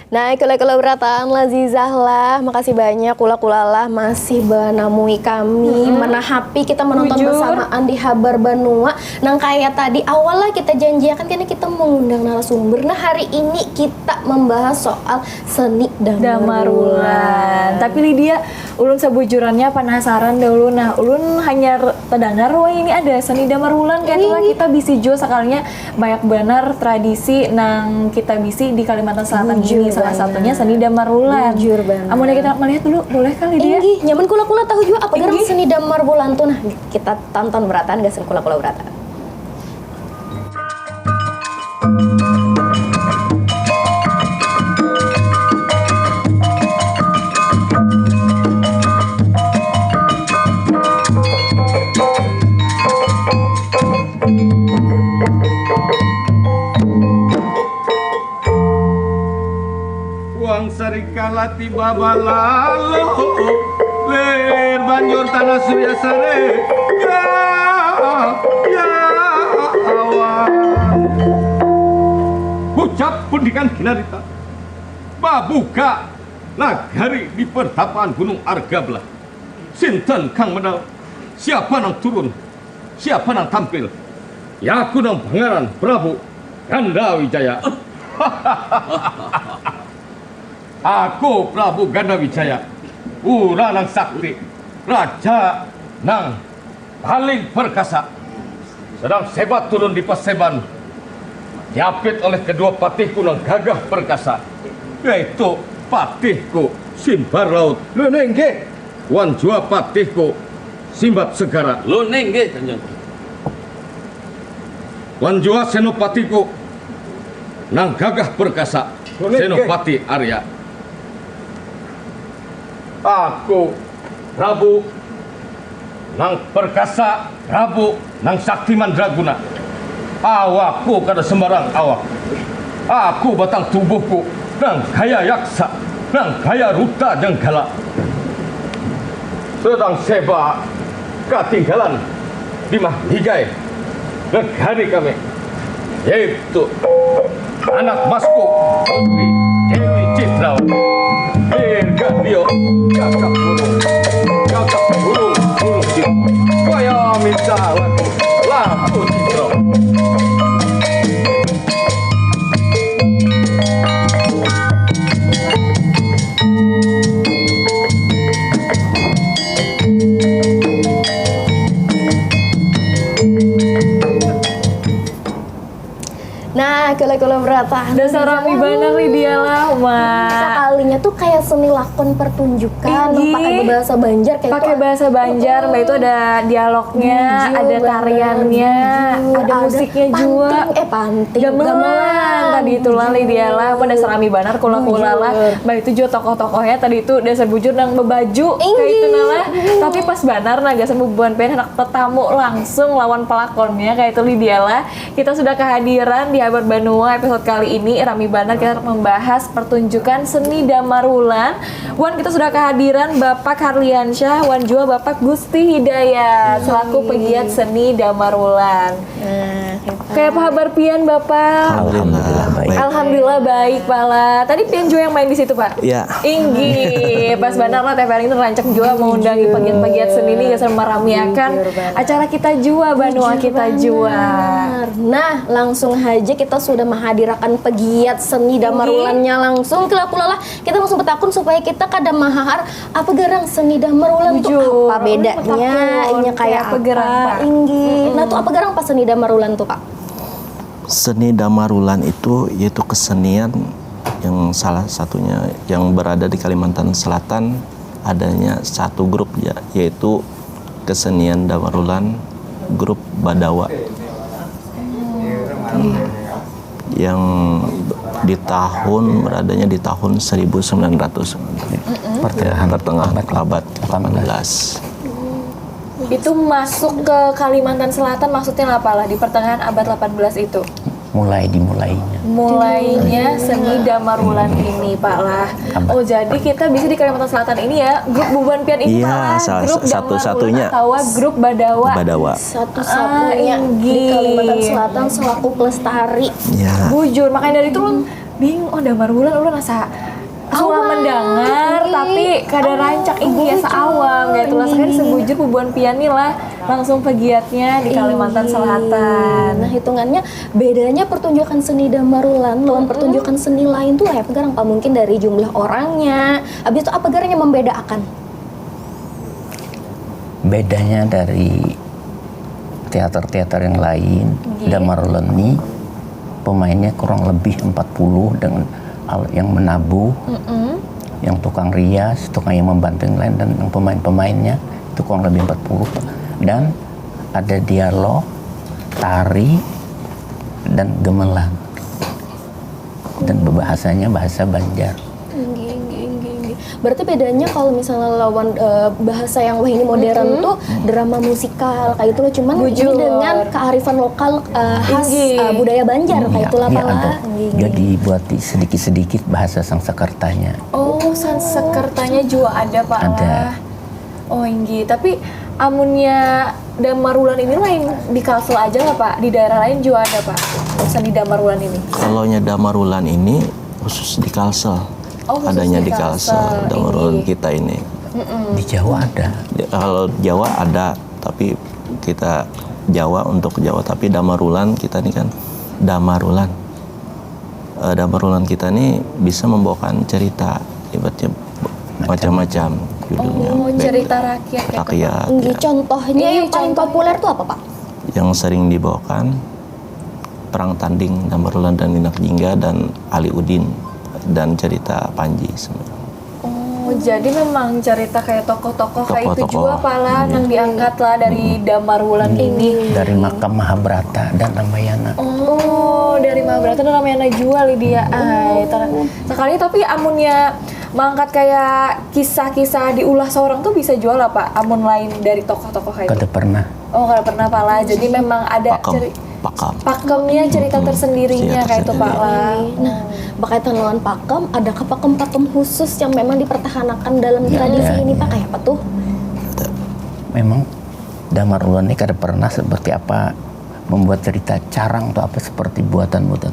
Speaker 2: Nah, kula berataan lazizah lah, makasih banyak kula lah masih banamui kami, menahapi kita menonton bersamaan di Habar Banua. Nang kayak tadi awal lah kita janjikan karena kita mengundang narasumber. Nah, hari ini kita membahas soal seni Damarulan.
Speaker 1: Tapi Lydia, ulun sebujurannya penasaran dahulu. Nah, ulun hanya terdengar wah ini ada seni Damarulan kayak itulah kita bisi jo sekalinya banyak benar tradisi nang kita bisi di Kalimantan Selatan ini. Salah satunya seni Damarulan.
Speaker 2: Jujur banget.
Speaker 1: Amunnya kita melihat dulu, boleh kali dia?
Speaker 2: Inggi, nyaman kula tahu juga apa garang seni Damarulan tuh. Nah, kita tonton berataan gak kula berataan.
Speaker 5: Sarikala tiba balalo ler banjur tanah surya sare ya awan ucap pendikan kinarita babuka nagari di pertapaan Gunung Argablah sinten kang menang siapa nang turun siapa nang tampil ya aku nang pangeran Prabu Ganda Wijaya. Aku Prabu Ganda Wijaya, Uranang Sakti, Raja nang paling perkasa. Sedang sebat turun di Paseban, diapit oleh kedua patihku nang gagah perkasa, yaitu patihku Simbar Laut, Lunengge, wan jua patihku Simbat Segara, Lunengge, wan jua senopatiku nang gagah perkasa, Senopati Arya. Aku Prabu nang perkasa, Prabu nang sakti mandraguna. Awakku kada sembarang awak. Aku batang tubuhku nang kaya yaksa, nang kaya ruta jenggala. Sedang seba ketinggalan di Mahligai negari kami, yaitu anak masku Putri Dewi Citrawati. Dirgadio gagak burung citro kaya minta laku citro.
Speaker 2: Nah, kula berataan.
Speaker 1: Dasar rami banget Lydia lah, Mak.
Speaker 2: Sekalinya tuh kayak seni lakon pertunjukan, pakai bahasa Banjar kayak
Speaker 1: pakai bahasa Banjar, Mbak, itu ada dialognya, ada tariannya, ada musiknya juga.
Speaker 2: Panting,
Speaker 1: gamelan tadi itu lah Lydia lah, apa dasar rami banar kula-kula lah. Mbak itu juga tokoh-tokohnya tadi itu dasar bujur nang bebaju kayak itu lah. Tapi pas banar naga sembuhan pengen anak tetamu langsung lawan pelakonnya kayak itu Lydia lah. Kita sudah kehadiran di Cyber Banua. Episode kali ini Rami Banar kita membahas pertunjukan seni Damarulan. Wan, kita sudah kehadiran Bapak Harliansyah, Wan juga Bapak Gusti Hidayat selaku pegiat seni Damarulan. Kayak apa kabar pian Bapak?
Speaker 6: Alhamdulillah baik.
Speaker 1: Alhamdulillah baik pala. Tadi pian juga yang main di situ Pak?
Speaker 6: Iya.
Speaker 1: Inggi, pas Banar lah TVRI itu rancak juga mengundang pegiat-pegiat seni ini sama meramiakan acara kita jua Banua kita jua.
Speaker 2: Nah, langsung aja kita sudah menghadirkan pegiat seni Damarulannya langsung ke Lakulala. Kita langsung bertakun supaya kita kada mahar apa gerang seni Damarulan tuh
Speaker 1: Jujur,
Speaker 2: apa bedanya,
Speaker 1: bertakun.
Speaker 2: ini
Speaker 1: Kayak
Speaker 2: kayak
Speaker 1: apa gerang, Pak?
Speaker 2: Inggi. Nah, tuh apa gerang pas seni Damarulan tuh, Pak?
Speaker 6: Seni Damarulan itu yaitu kesenian yang salah satunya yang berada di Kalimantan Selatan, adanya satu grup ya, yaitu kesenian Damarulan grup Badawa. Yang beradanya di tahun 1900 pertengahan abad 18.
Speaker 1: Itu masuk ke Kalimantan Selatan maksudnya apa lah di pertengahan abad 18 itu? Mulainya seni Damarulan ini Pak lah. Oh jadi kita bisa di Kalimantan Selatan ini ya grup Buban Pian ini
Speaker 6: Iya,
Speaker 1: Pak lah. Grup
Speaker 6: satu-satunya.
Speaker 1: Atau grup Badawa.
Speaker 2: Satu-satunya di
Speaker 1: Inggi.
Speaker 2: Kalimantan Selatan selaku pelestari.
Speaker 6: Ya,
Speaker 1: Bujur, makanya dari itu lu bingung, oh Damarulan lu rasa suka mendengar tapi kada rancak ini ya seawam gitu lah. Sekarang sebujur Bubuan Pian nih lah langsung pegiatnya di Kalimantan Selatan.
Speaker 2: Nah, hitungannya bedanya pertunjukan seni Damarulan lawan pertunjukan seni lain tuh apa garang Pak? Mungkin dari jumlah orangnya. Habis itu apa garang yang membedakan?
Speaker 7: Bedanya dari teater-teater yang lain, Damarulan ini pemainnya kurang lebih 40 dengan yang menabuh, yang tukang rias, tukang yang membantu yang lain, dan yang pemain-pemainnya itu kurang lebih 40. Dan ada dialog, tari, dan gemelan. Dan bahasanya bahasa Banjar.
Speaker 2: Berarti bedanya kalau misalnya lawan bahasa yang wah ini modern tuh drama musikal kayak itu loh, cuman
Speaker 1: Bujur.
Speaker 2: ini dengan kearifan lokal khas budaya Banjar kayak itulah
Speaker 7: Dia
Speaker 2: Pak.
Speaker 7: ada, jadi buat sedikit-sedikit bahasa Sangsekertanya.
Speaker 1: Oh, Sansekertanya juga ada Pak
Speaker 7: Ada.
Speaker 1: lah. Oh inggi, tapi amunnya Damarulan ini lain di Kalsel aja lah Pak, di daerah lain juga ada Pak seni Damarulan ini.
Speaker 6: kalau Damarulan ini khusus di Kalsel.
Speaker 1: Oh, khusus
Speaker 6: Adanya
Speaker 1: di
Speaker 6: di
Speaker 1: Kalsel.
Speaker 6: Kalsel, Damarulan kita ini.
Speaker 7: Di Jawa ada.
Speaker 6: Kalau Jawa ada, tapi kita Jawa untuk Jawa, tapi Damarulan kita ini kan Damarulan. Damarulan kita ini bisa membawakan cerita, ibaratnya macam-macam judulnya.
Speaker 1: Oh, cerita rakyat ya.
Speaker 6: Rakyat
Speaker 2: Inggi,
Speaker 6: ya.
Speaker 2: contohnya
Speaker 1: Iya,
Speaker 2: yang paling
Speaker 1: contohnya.
Speaker 2: populer tuh apa Pak?
Speaker 6: Yang sering dibawakan Perang Tanding Damarulan dan Ninak Jingga dan Ali Udin dan cerita Panji sebenarnya.
Speaker 1: Oh, jadi memang cerita kayak tokoh-tokoh kayak itu
Speaker 6: Tokoh-tokoh.
Speaker 1: juga pala yang diangkat lah dari Damarulan ini.
Speaker 7: Dari makam Mahabharata dan Ramayana.
Speaker 1: Oh, dari Mahabharata dan Ramayana jual dia. Sekali tapi amunnya mengangkat kayak kisah-kisah diulah seorang tuh bisa jual apa? Amun lain dari tokoh-tokoh kayak itu.
Speaker 7: Kada pernah.
Speaker 1: Oh, kada pernah pala. Jadi memang ada pakemnya cerita tersendirinya kayak itu Pak lah.
Speaker 2: Nah, berkaitan dengan pakem, adakah pakem-pakem khusus yang memang dipertahankan dalam tradisi ini Pak? Kayak apa tuh?
Speaker 7: Memang Damarulan ini kada pernah seperti apa membuat cerita carang atau apa seperti buatan-buatan.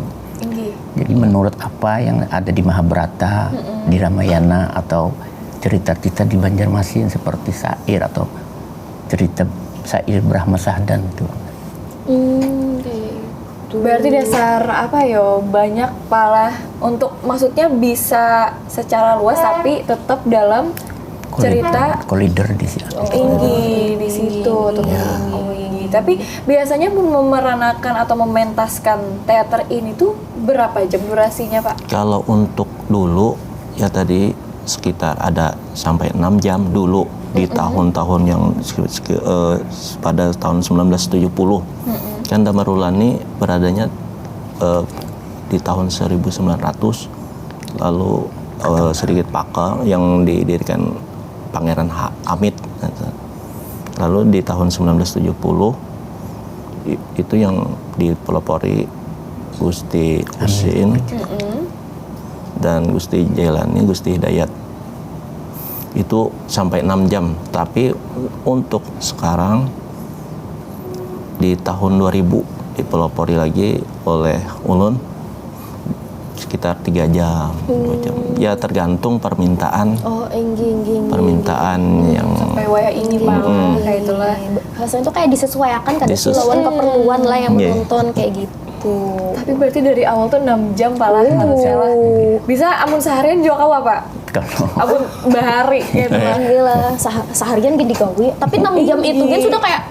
Speaker 7: Jadi menurut apa yang ada di Mahabharata, di Ramayana, atau cerita-cerita di Banjarmasin seperti syair atau cerita syair Brahma Sahdan itu.
Speaker 1: Berarti dasar apa yo banyak pala untuk maksudnya bisa secara luas tapi tetap dalam cerita
Speaker 7: Kolider di situ.
Speaker 1: Inggi di situ tuh. Oh, Inggi. Tapi biasanya memeranakan atau mementaskan teater ini tuh berapa jam durasinya Pak?
Speaker 6: Kalau untuk dulu ya tadi sekitar ada sampai 6 jam dulu di tahun-tahun yang pada tahun 1970. Kan Damarulan ini beradanya di tahun 1900, lalu sedikit pakem yang didirikan Pangeran Hamid. Lalu di tahun 1970 itu yang dipelopori Gusti Husin dan Gusti Jailani, Gusti Hidayat. Itu sampai 6 jam. Tapi untuk sekarang di tahun 2000 dipelopori lagi oleh ulun sekitar 3 jam, 2 jam. Ya tergantung permintaan.
Speaker 2: Oh, enggi.
Speaker 6: Permintaan yang
Speaker 1: Sampai waya ini malah kayak itulah.
Speaker 2: Bahasanya itu kayak disesuaikan kan lawan keperluan lah yang menonton kayak gitu.
Speaker 1: Tapi berarti dari awal tuh 6 jam pala harusnya lah. Bisa amun seharian juga kau apa?
Speaker 7: Kalau
Speaker 1: Amun bahari gitu lah.
Speaker 2: Gila, seharian gini gawe. Tapi 6 jam itu kan sudah kayak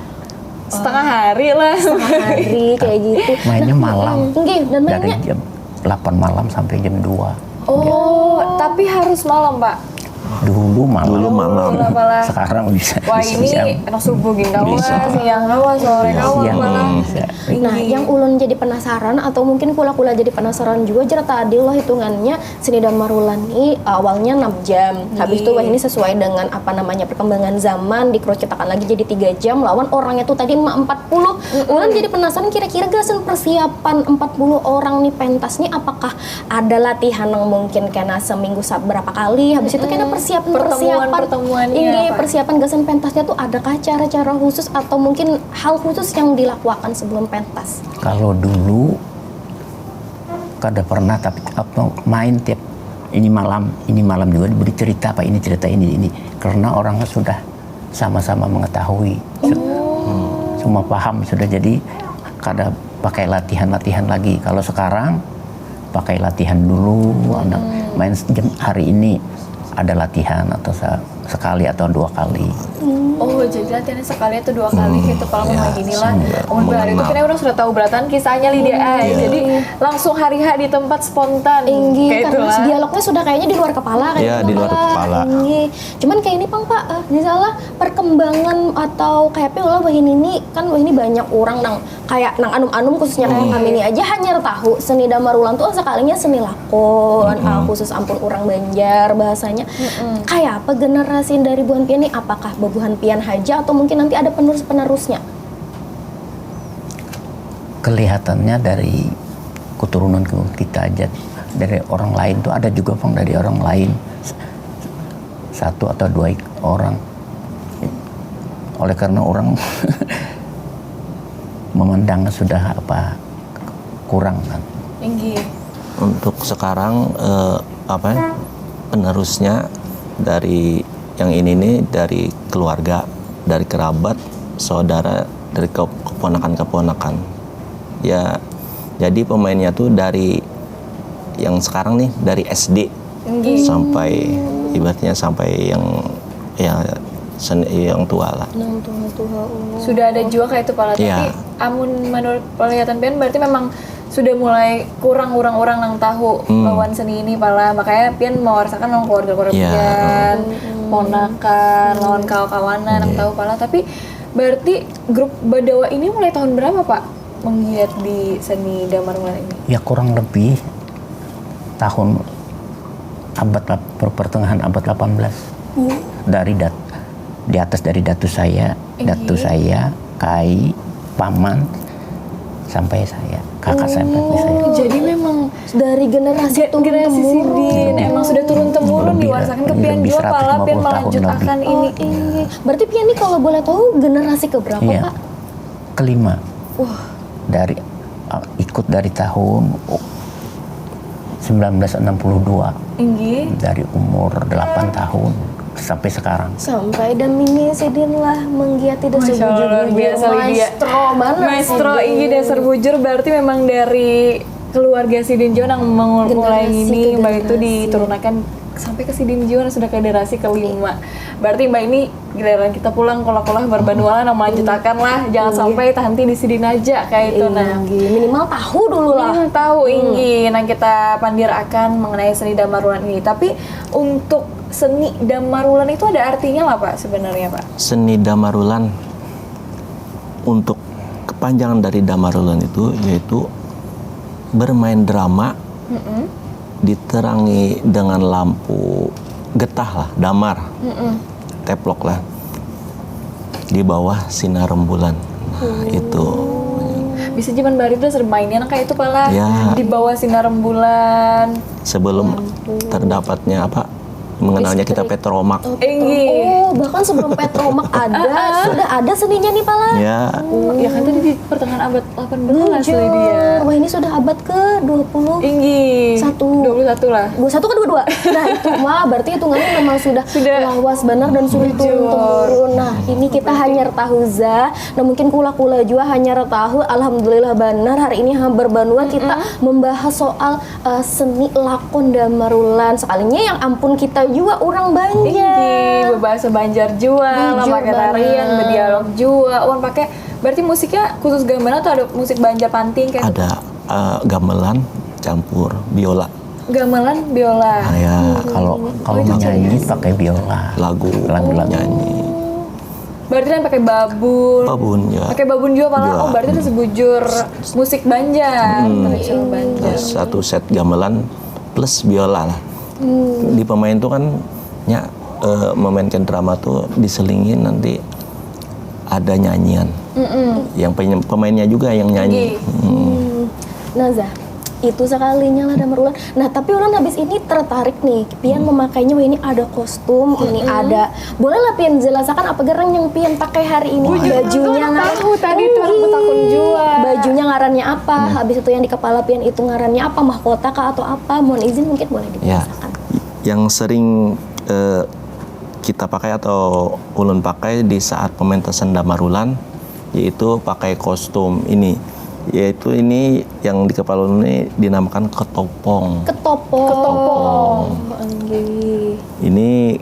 Speaker 1: Setengah hari lah.
Speaker 2: hari kayak gitu.
Speaker 7: mainnya malam
Speaker 2: Enggih, dan
Speaker 7: dari
Speaker 2: mainnya
Speaker 7: jam 8 malam sampai jam 2.
Speaker 1: Oh, tapi harus malam, Pak.
Speaker 7: Dulu malam.
Speaker 1: Malah.
Speaker 7: Sekarang bisa
Speaker 1: Wah, ini
Speaker 7: siang.
Speaker 1: enak subuh gini kawan,
Speaker 7: Bisa.
Speaker 1: siang kawan, sore kawan
Speaker 7: Siang
Speaker 1: malah.
Speaker 7: bisa.
Speaker 2: Nah, yang ulun jadi penasaran atau mungkin kula-kula jadi penasaran juga jera tadi loh hitungannya seni Damarulan ini awalnya 6 jam. Habis itu wah ini sesuai dengan apa namanya perkembangan zaman dikerucutakan lagi jadi 3 jam lawan orangnya tuh tadi 40. Ulun jadi penasaran kira-kira gasen persiapan 40 orang nih pentas nih apakah ada latihan yang mungkin kena seminggu berapa kali habis itu kena persiapan
Speaker 1: Pertemuan-pertemuannya
Speaker 2: ini
Speaker 1: apa?
Speaker 2: persiapan gasen pentasnya tuh adakah cara-cara khusus atau mungkin hal khusus yang dilakukan sebelum pentas?
Speaker 7: Kalau dulu kada pernah, tapi apa main tiap ini malam juga diberi cerita apa ini cerita ini karena orangnya sudah sama-sama mengetahui, semua paham sudah, jadi kada pakai latihan lagi. Kalau sekarang pakai latihan dulu, anak main hari ini ada latihan atau sekali atau 2 kali.
Speaker 1: Oh, jadi latihannya sekali atau 2 kali gitu kalau
Speaker 6: ya,
Speaker 1: mau gini lah.
Speaker 6: sambil
Speaker 1: Amun bahari itu
Speaker 6: mengenal.
Speaker 1: kita udah sudah tahu beratan kisahnya Lydia jadi langsung hari di tempat spontan.
Speaker 2: Tinggi
Speaker 1: Kayak
Speaker 2: karena
Speaker 1: itulah.
Speaker 2: dialognya sudah kayaknya di luar kepala kan?
Speaker 6: Iya, di luar kepala.
Speaker 2: Tinggi. Cuman kayak ini Pak, misalnya perkembangan atau kayak ulah bahin ini kan wah ini banyak orang nang kayak nang anum-anum khususnya kayak kami ini aja hanya tahu seni Damarulan tuh sekalinya seni lakon, khusus ampun orang Banjar bahasanya. Kayak apa generasi dari Buhan Pian ini apakah Buhan Pian haja atau mungkin nanti ada penerus-penerusnya?
Speaker 7: Kelihatannya dari keturunan kita aja, dari orang lain tuh ada juga Bang, dari orang lain 1 atau 2 orang. Oleh karena orang memandang sudah kurang kan.
Speaker 1: Tinggi.
Speaker 6: untuk sekarang penerusnya dari yang ini nih dari keluarga, dari kerabat, saudara, dari keponakan-keponakan. Ya, jadi pemainnya tuh dari yang sekarang nih dari SD sampai ibaratnya sampai yang tua lah.
Speaker 1: Sudah ada juga kayak itu Pak. Tapi
Speaker 6: Iya.
Speaker 1: amun menurut penglihatan Pian berarti memang sudah mulai kurang orang-orang yang tahu lawan seni ini pala, makanya Pian mewarsakan lawan keluarga-keluarga
Speaker 6: Iya.
Speaker 1: Pian, ponakan, lawan kawan-kawanan yang tahu pala. Tapi berarti grup Badawa ini mulai tahun berapa Pak menggiat di seni Damarulan ini?
Speaker 7: Ya kurang lebih tahun pertengahan abad 18. Dari di atas dari datu saya, Kai, paman sampai saya, kakak sampai saya.
Speaker 2: Jadi memang dari generasi turun
Speaker 1: Generasi Sidin emang sudah turun temurun
Speaker 7: Lebih,
Speaker 1: diwarasakan ke
Speaker 7: lebih
Speaker 1: Pian juga
Speaker 7: 150
Speaker 1: pala Pian
Speaker 7: tahun
Speaker 1: melanjutkan ini.
Speaker 2: Berarti Pian ini kalau boleh tahu generasi keberapa
Speaker 7: Iya.
Speaker 2: Pak?
Speaker 7: Kelima. Dari ikut dari tahun 1962,
Speaker 1: Tinggi.
Speaker 7: dari umur 8 tahun sampai sekarang.
Speaker 2: Sampai dan Mimi Sidin lah menggiati dasar
Speaker 1: Masya Allah, luar biasa Lydia.
Speaker 2: maestro mana
Speaker 1: Maestro ini dasar bujur berarti memang dari keluarga Sidin Jon yang mulai
Speaker 2: Generasi
Speaker 1: ini
Speaker 2: ke
Speaker 1: Mbak itu
Speaker 2: generasi.
Speaker 1: diturunkan sampai ke Sidin Jon sudah ke generasi kelima. Berarti Mbak ini giliran kita pulang kolah-kolah berbanualan yang melanjutkan lah, jangan sampai tahanti di Sidin aja kayak itu. Nah,
Speaker 2: minimal tahu dulu lah.
Speaker 1: yang tahu ingin yang kita pandir akan mengenai seni Damarulan ini. Tapi untuk seni Damarulan itu ada artinya lah Pak sebenarnya Pak.
Speaker 6: Seni Damarulan, untuk kepanjangan dari Damarulan itu yaitu bermain drama diterangi dengan lampu getah lah, damar, teplok lah, di bawah sinar rembulan. Nah, itu.
Speaker 1: Bisa zaman bari itu sering mainnya kayak itu pala
Speaker 6: Ya.
Speaker 1: di bawah sinar rembulan.
Speaker 6: Sebelum terdapatnya apa mengenalnya kita Petromak.
Speaker 2: Oh, bahkan sebelum Petromak ada, sudah ada seninya nih Pala.
Speaker 6: Ya,
Speaker 1: Ya kan tadi di pertengahan abad 18
Speaker 2: Bujur.
Speaker 1: lah dia.
Speaker 2: Wah ini sudah abad ke-20.
Speaker 1: Tinggi.
Speaker 2: 21
Speaker 1: lah.
Speaker 2: 21 ke 22. Nah itu mah berarti hitungannya memang sudah lawas benar dan sudah turun-turun. Nah ini kita hanya tahu za. Nah mungkin kula-kula juga hanya tahu. Alhamdulillah benar hari ini hampir banua kita membahas soal seni lakon Damarulan. Sekalinya yang ampun kita juga orang Banjar.
Speaker 1: Berbahasa Banjar jua, lah
Speaker 2: Bujur
Speaker 1: pakai tarian,
Speaker 2: banget.
Speaker 1: berdialog jua. Wan pakai berarti musiknya khusus gamelan atau ada musik Banjar panting kayak
Speaker 6: ada gamelan campur biola.
Speaker 1: gamelan biola.
Speaker 6: Nah, ya
Speaker 7: Kalau mau nyanyi pakai biola.
Speaker 6: lagu
Speaker 7: Lagu-lagu.
Speaker 6: nyanyi.
Speaker 1: Berarti kan pakai babun.
Speaker 6: Babun ya.
Speaker 1: Pakai babun juga malah.
Speaker 6: Juga.
Speaker 1: Oh, berarti itu sebujur musik Banjar, tradisional Banjar.
Speaker 6: Terus satu set gamelan plus biola lah. Di pemain tuh kan memainkan drama tuh diselingin nanti ada nyanyian. Yang pemainnya juga yang nyanyi.
Speaker 2: Nah Zah, itu sekalinya lah Damarulan. Nah tapi orang habis ini tertarik nih, pian memakainya. Wah ini ada kostum, ini ada. Boleh lah pian jelaskan apa gerang yang pian pakai hari ini? Bajunya
Speaker 1: Tahu tadi itu aku takut jua.
Speaker 2: Bajunya ngarannya apa? Habis itu yang di kepala pian itu ngarannya apa? Mahkota kah atau apa? Mohon izin mungkin boleh
Speaker 6: Ya,
Speaker 2: dijelaskan.
Speaker 6: yang sering kita pakai atau ulun pakai di saat pementasan Damarulan yaitu pakai kostum ini, yaitu ini yang di kepala ulun ini dinamakan ketopong.
Speaker 2: Ketopong.
Speaker 6: Ini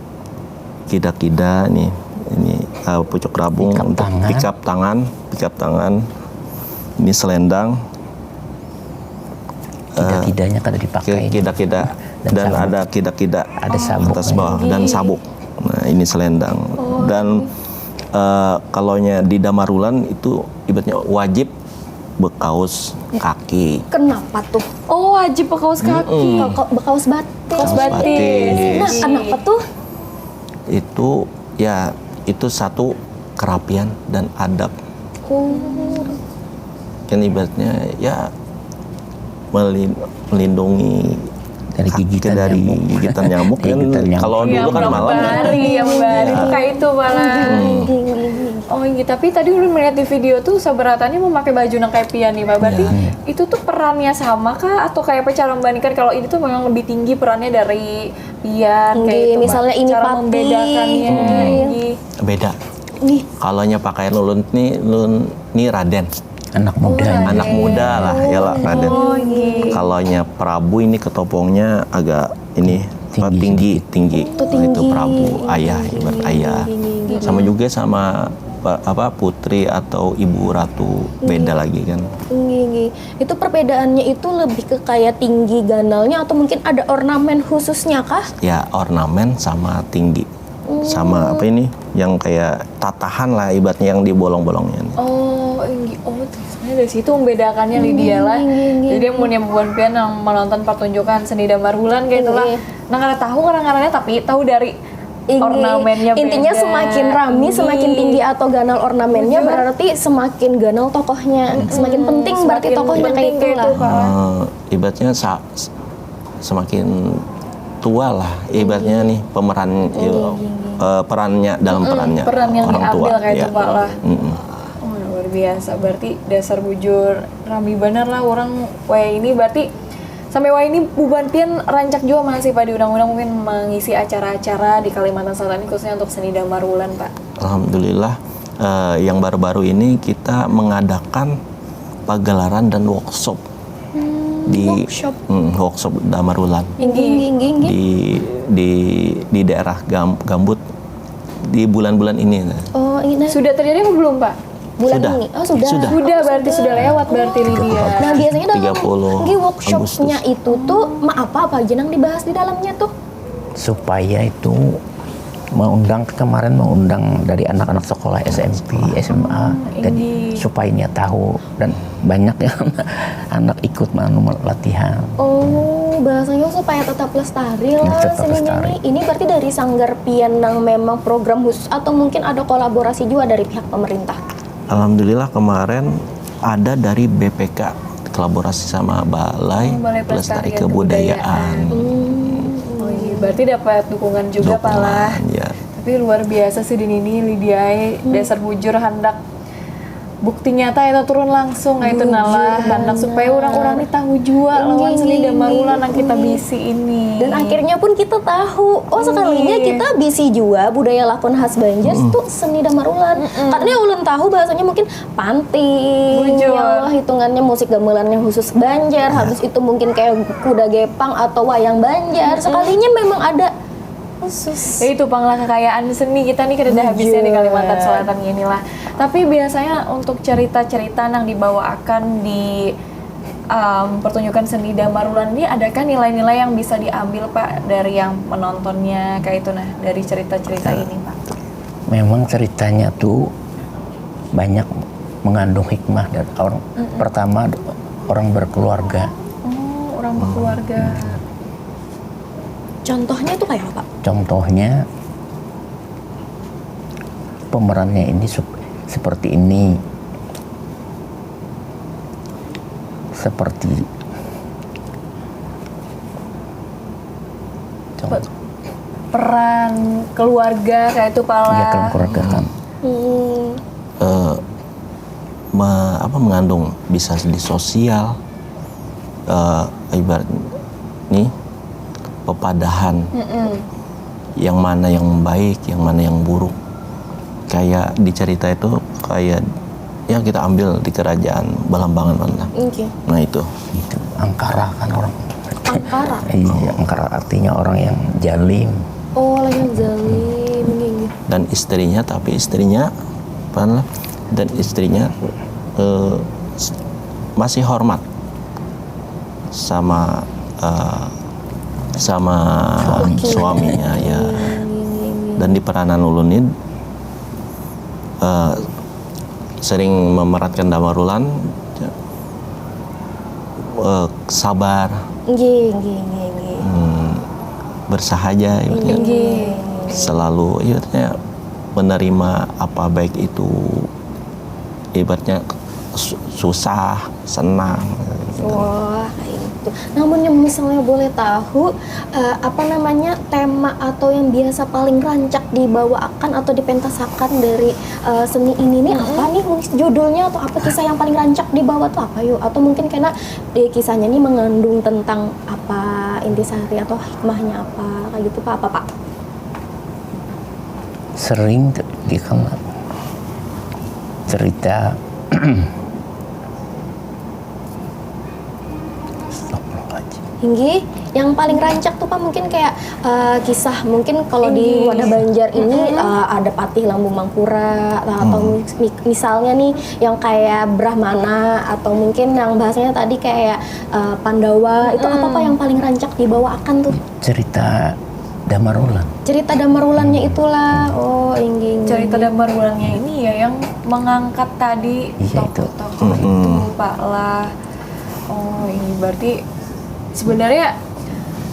Speaker 6: kida-kida nih, ini pucuk rabung
Speaker 7: Pikap
Speaker 6: untuk
Speaker 7: tangan.
Speaker 6: pikap tangan. Ini selendang.
Speaker 7: Kida-kidanya kada dipakai.
Speaker 6: Kida-kida
Speaker 7: Dan
Speaker 6: dan
Speaker 7: sabuk.
Speaker 6: ada kida-kida
Speaker 7: Ada sabuk.
Speaker 6: atas bawah dan sabuk. Nah ini selendang dan kalaunya di Damarulan itu ibaratnya wajib bekaus kaki.
Speaker 2: Kenapa tuh?
Speaker 1: Oh, wajib pakai kaos kaki.
Speaker 2: Bekaus batik.
Speaker 6: Kaos batik.
Speaker 2: Nah kenapa tuh?
Speaker 6: Itu ya itu satu kerapian dan adab. Kan ibaratnya ya melindungi
Speaker 7: Dari
Speaker 6: kaki
Speaker 7: gigitan
Speaker 6: dari
Speaker 7: nyamuk.
Speaker 6: gigitan nyamuk kan
Speaker 7: Gigitan nyamuk.
Speaker 6: kalau dulu kan malam
Speaker 1: yang bari itu kayak itu malah. Oh gitu, tapi tadi udah melihat di video tuh seberatannya memakai baju nang kayak pian nih, Pak. Berarti itu tuh perannya sama kah atau kayak apa cara membandingkan kalau ini tuh memang lebih tinggi perannya dari pian kayak
Speaker 2: Nggih,
Speaker 1: itu, Pak?
Speaker 2: misalnya ini
Speaker 1: cara
Speaker 2: pati.
Speaker 1: membedakannya. Nggih.
Speaker 6: beda.
Speaker 2: Nih,
Speaker 6: Kalaunya pakaian ulun nih Raden,
Speaker 7: Anak muda.
Speaker 6: anak muda lah ya lah Raden. Kalaunya Prabu ini ketopongnya agak ini apa, tinggi. Nah, itu Prabu, ayah, ibarat ayah. Sama juga sama apa putri atau ibu ratu beda lagi kan.
Speaker 2: Gini. Itu perbedaannya itu lebih ke kayak tinggi ganalnya atau mungkin ada ornamen khususnya kah?
Speaker 6: Ya ornamen sama tinggi. Sama apa ini yang kayak tatahan lah ibaratnya yang di bolong-bolongnya.
Speaker 1: Oh, sebenarnya dari situ membedakannya Lydia lah. Jadi yang punya buan pian yang menonton pertunjukan seni Damarulan kayak itulah. Nah, nggak tahu orang-orangnya tapi tahu dari ornamennya beda.
Speaker 2: Intinya semakin rami, semakin tinggi atau ganal ornamennya berarti semakin ganal tokohnya, semakin penting berarti tokohnya kayak
Speaker 1: penting
Speaker 2: itulah.
Speaker 6: Ibaratnya semakin tua lah ibaratnya nih pemeran perannya dalam perannya
Speaker 1: peran yang
Speaker 6: orang tua
Speaker 1: diambil kayak
Speaker 6: ya.
Speaker 1: itu Pak lah. Oh, luar biasa. Berarti dasar bujur rami bener lah orang wae ini berarti sampai wae ini Buban Pian rancak juga masih Pak di undang-undang mungkin mengisi acara-acara di Kalimantan Selatan ini khususnya untuk seni Damarulan Pak.
Speaker 6: Alhamdulillah yang baru-baru ini kita mengadakan pagelaran dan workshop di workshop Damarulan di daerah Gambut di bulan-bulan ini.
Speaker 2: Oh, ini
Speaker 1: Sudah terjadi apa belum Pak?
Speaker 2: bulan
Speaker 6: Sudah.
Speaker 2: ini. Oh, sudah.
Speaker 6: Sudah.
Speaker 1: Berarti sudah lewat berarti Lydia.
Speaker 2: Nah, biasanya dalam
Speaker 6: 30
Speaker 2: workshopnya
Speaker 6: Agustus.
Speaker 2: itu tuh apa aja yang dibahas di dalamnya tuh?
Speaker 7: Supaya itu kemarin mengundang dari anak-anak sekolah SMP, SMA, dan supaya dia tahu dan banyak yang anak ikut latihan.
Speaker 2: Oh, bahasanya supaya tetap lestari lah
Speaker 7: Tetap
Speaker 2: seninya
Speaker 7: lestari.
Speaker 2: nih. Ini berarti dari Sanggar Pian yang memang program khusus atau mungkin ada kolaborasi juga dari pihak pemerintah?
Speaker 6: Alhamdulillah kemarin ada dari BPK kolaborasi sama Balai Pelestari Kebudayaan.
Speaker 1: Oh iya, berarti dapat dukungan juga Palah.
Speaker 6: Ya.
Speaker 1: Tapi luar biasa sih di ini Lydia, dasar bujur hendak bukti nyata itu turun langsung itu nalah hendak supaya orang-orang ini tahu jua lawan seni Damarulan yang kita bisi ini.
Speaker 2: Dan akhirnya pun kita tahu, sekalinya kita bisi jua budaya lakon khas Banjar itu seni Damarulan. Karena ulun tahu bahasanya mungkin panting, ya Allah hitungannya musik gamelan yang khusus Banjar, habis itu mungkin kayak kuda gepang atau wayang Banjar. Sekalinya memang ada khusus.
Speaker 1: Ya itu panglah kekayaan seni kita nih kada habisnya di Kalimantan Selatan inilah. Tapi biasanya untuk cerita-cerita yang dibawakan di pertunjukan seni Damarulan ini, adakah nilai-nilai yang bisa diambil Pak dari yang menontonnya kayak itu dari cerita-cerita ini Pak?
Speaker 7: Memang ceritanya tuh banyak mengandung hikmah dari orang. Pertama orang berkeluarga.
Speaker 1: Orang berkeluarga.
Speaker 2: Contohnya itu kayak apa?
Speaker 7: Contohnya pemerannya ini seperti ini, seperti
Speaker 1: Peran keluarga kayak itu Pala.
Speaker 7: ya kan keluarga kan.
Speaker 6: Mengandung bisa di sosial, ibarat nih pepadahan, yang mana yang baik, yang mana yang buruk. Kayak di cerita itu kayak yang kita ambil di kerajaan Balambangan mana. Nah itu
Speaker 7: Angkara kan orang.
Speaker 2: Angkara.
Speaker 7: Iya, Angkara artinya orang yang jalim.
Speaker 2: Oh, yang zalim.
Speaker 6: Dan istrinya, tapi istrinya apa? Dan istrinya masih hormat sama suaminya ya. Dan di peranan ulun ini sering memerankan Damarulan, sabar, bersahaja, selalu ibaratnya menerima apa baik itu ibaratnya susah, senang.
Speaker 2: Wah, kayak gitu. Namun yang misalnya boleh tahu tema atau yang biasa paling rancak dibawakan atau dipentasakan dari seni ini nih apa nih judulnya atau apa kisah yang paling rancak dibawa tuh apa yuk? Atau mungkin karena di kisahnya ini mengandung tentang apa intisari atau hikmahnya apa kayak gitu Pak? Apa Pak?
Speaker 7: Sering dikenal cerita
Speaker 2: Hinggi yang paling rancak tuh Pak mungkin kayak kisah mungkin kalau di Wadah Banjar ini ada Patih Lambung Mangkura atau misalnya nih yang kayak Brahmana atau mungkin yang bahasanya tadi kayak Pandawa itu apa Pak yang paling rancak dibawakan tuh?
Speaker 7: Cerita Damarulan.
Speaker 2: Cerita Damarulannya itulah. Oh, Inggi.
Speaker 1: Cerita Damarulannya ini ya yang mengangkat tadi tokoh-tokoh itu Pak lah. Oh, ini berarti sebenarnya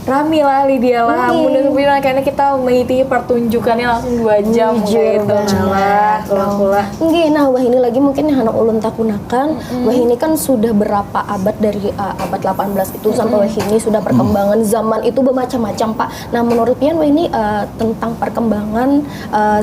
Speaker 1: rame lah Lydia lah, mudah-mudahan kayaknya kita mengikuti pertunjukannya langsung 2 jam kayak itu lah, kula-kula.
Speaker 2: Nah, wah ini lagi mungkin yang anak ulun takunakan, wah ini kan sudah berapa abad dari abad 18 itu sampai wah ini sudah perkembangan zaman itu bermacam-macam Pak. Nah menurut Pian wah ini tentang perkembangan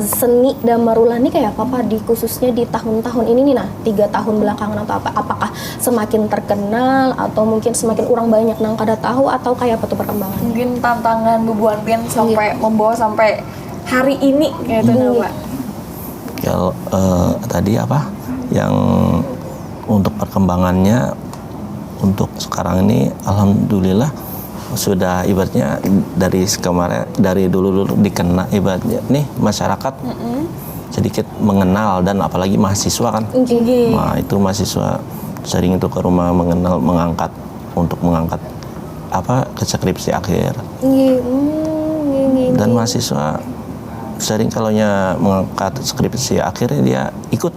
Speaker 2: seni Damarulan ini kayak apa Pak di khususnya di tahun-tahun ini nih 3 tahun belakangan atau apa? Apakah semakin terkenal atau mungkin semakin orang banyak nang kada tahu atau kayak apa tuh perkembangan?
Speaker 1: Mungkin tantangan Bubuan Pian sampai membawa sampai hari ini kayak itu Pak.
Speaker 6: Kalau tadi apa yang untuk perkembangannya untuk sekarang ini alhamdulillah sudah ibaratnya dari kemarin dari dulu dikenal ibaratnya nih masyarakat sedikit mengenal dan apalagi mahasiswa kan. Nah itu mahasiswa sering itu ke rumah mengangkat apa ke skripsi akhir. Dan mahasiswa sering kalaunya mengangkat skripsi akhirnya dia ikut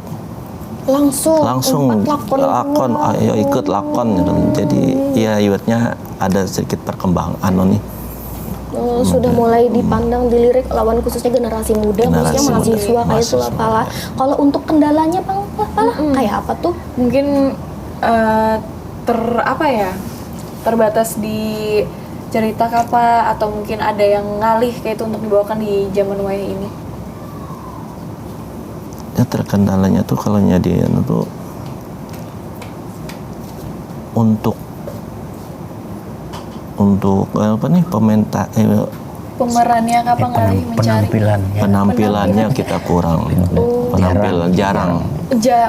Speaker 6: langsung lakon ayo ikut lakon gitu. Jadi ya ibaratnya ada sedikit perkembangan nih.
Speaker 2: Sudah mulai dipandang dilirik lawan khususnya generasi muda, maksudnya mahasiswa kayak itu lah. Kalau untuk kendalanya Bang Pala. Kayak apa tuh?
Speaker 1: Mungkin terbatas di cerita apa atau mungkin ada yang ngalih kayak itu untuk dibawakan di zaman wayah ini.
Speaker 6: Ya terkendalanya tuh kalau nyadiin tuh untuk apa nih
Speaker 1: Pemerannya apa ngalih mencari
Speaker 6: penampilannya kita kurang jarang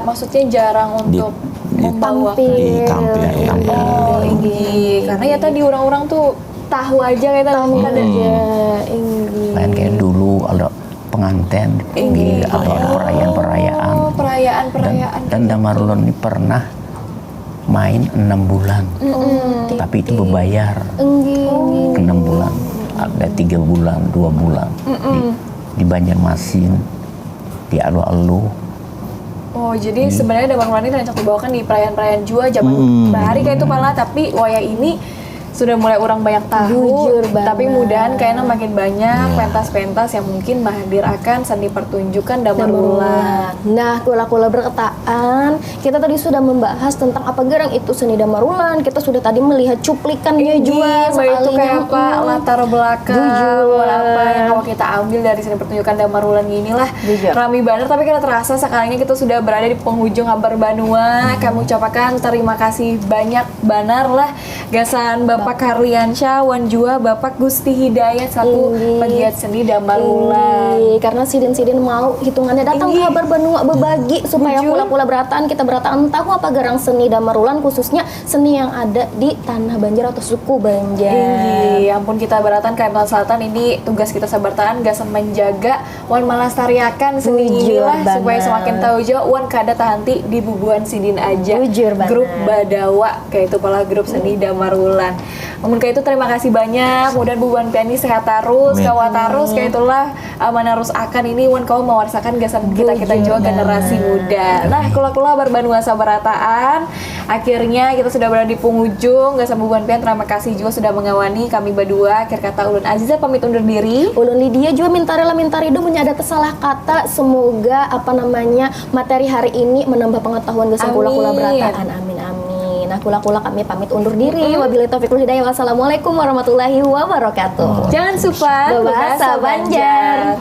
Speaker 1: maksudnya jarang untuk membawa
Speaker 6: di tampil.
Speaker 1: Karena ya tadi orang-orang tuh tahu aja kayak tadi
Speaker 2: aja.
Speaker 7: Lain kayak dulu ada pengantin di perayaan-perayaan.
Speaker 1: Perayaan.
Speaker 7: Dan Damarulun ini pernah main 6 bulan. Tapi itu berbayar. 6 bulan. Ada 3 bulan, 2 bulan. Di Banjarmasin, di Alu-Alu.
Speaker 1: Oh, jadi sebenarnya Damarulun ini rancak dibawakan di perayaan-perayaan jua zaman bahari kayak itu malah, tapi wayah ini sudah mulai orang banyak tahu,
Speaker 2: Jujur banget.
Speaker 1: tapi mudahan kayaknya makin banyak pentas-pentas yang mungkin menghadirkan seni pertunjukan Damarulun.
Speaker 2: Nah, kula-kula berketaan, kita tadi sudah membahas tentang apa gerang itu seni Damarulun. Kita sudah tadi melihat cuplikannya juga
Speaker 1: itu kayak apa latar belakang, apa yang kalau kita ambil dari seni pertunjukan Damarulun inilah rame banget. Tapi kita terasa sekalinya kita sudah berada di penghujung Habar Banua. Kami ucapkan terima kasih banyak Banar lah gasan Bapak Karliansyah, Wan Jua, Bapak Gusti Hidayat selaku pegiat seni Damarulun.
Speaker 2: Karena sidin-sidin mau hitungannya datang ke Habar Banua berbagi supaya pula-pula berataan kita berataan tahu apa garang seni Damarulun, khususnya seni yang ada di tanah Banjar atau suku Banjar.
Speaker 1: Ya ampun, kita berataan Kalimantan Selatan ini tugas kita sabartaan gasan menjaga wan melestariakan seni inilah supaya semakin tahu jauh wan kada tahanti di bubuan sidin aja. Grup Badawa kayak itu pala grup seni Damarulun. Namun kayak itu terima kasih banyak. Mudah bubuan piani sehat terus, kawat terus kayak itulah manarus akan ini wan kau mewarsakan gasan kita juga generasi muda. Nah, kula-kula Habar Banua sabarataan. Akhirnya kita sudah berada di penghujung. Gasan bubuan pian terima kasih juga sudah mengawani kami berdua. Akhir kata Ulun Aziza pamit undur diri.
Speaker 2: Ulun Lydia juga mintarido punya ada salah kata. Semoga materi hari ini menambah pengetahuan gasan kula-kula berataan. Amin. Nah, kula-kula kami pamit undur diri. Wabillahi taufiq wal hidayah. Wassalamualaikum warahmatullahi wabarakatuh.
Speaker 1: Jangan lupa
Speaker 2: Bahasa Banjar.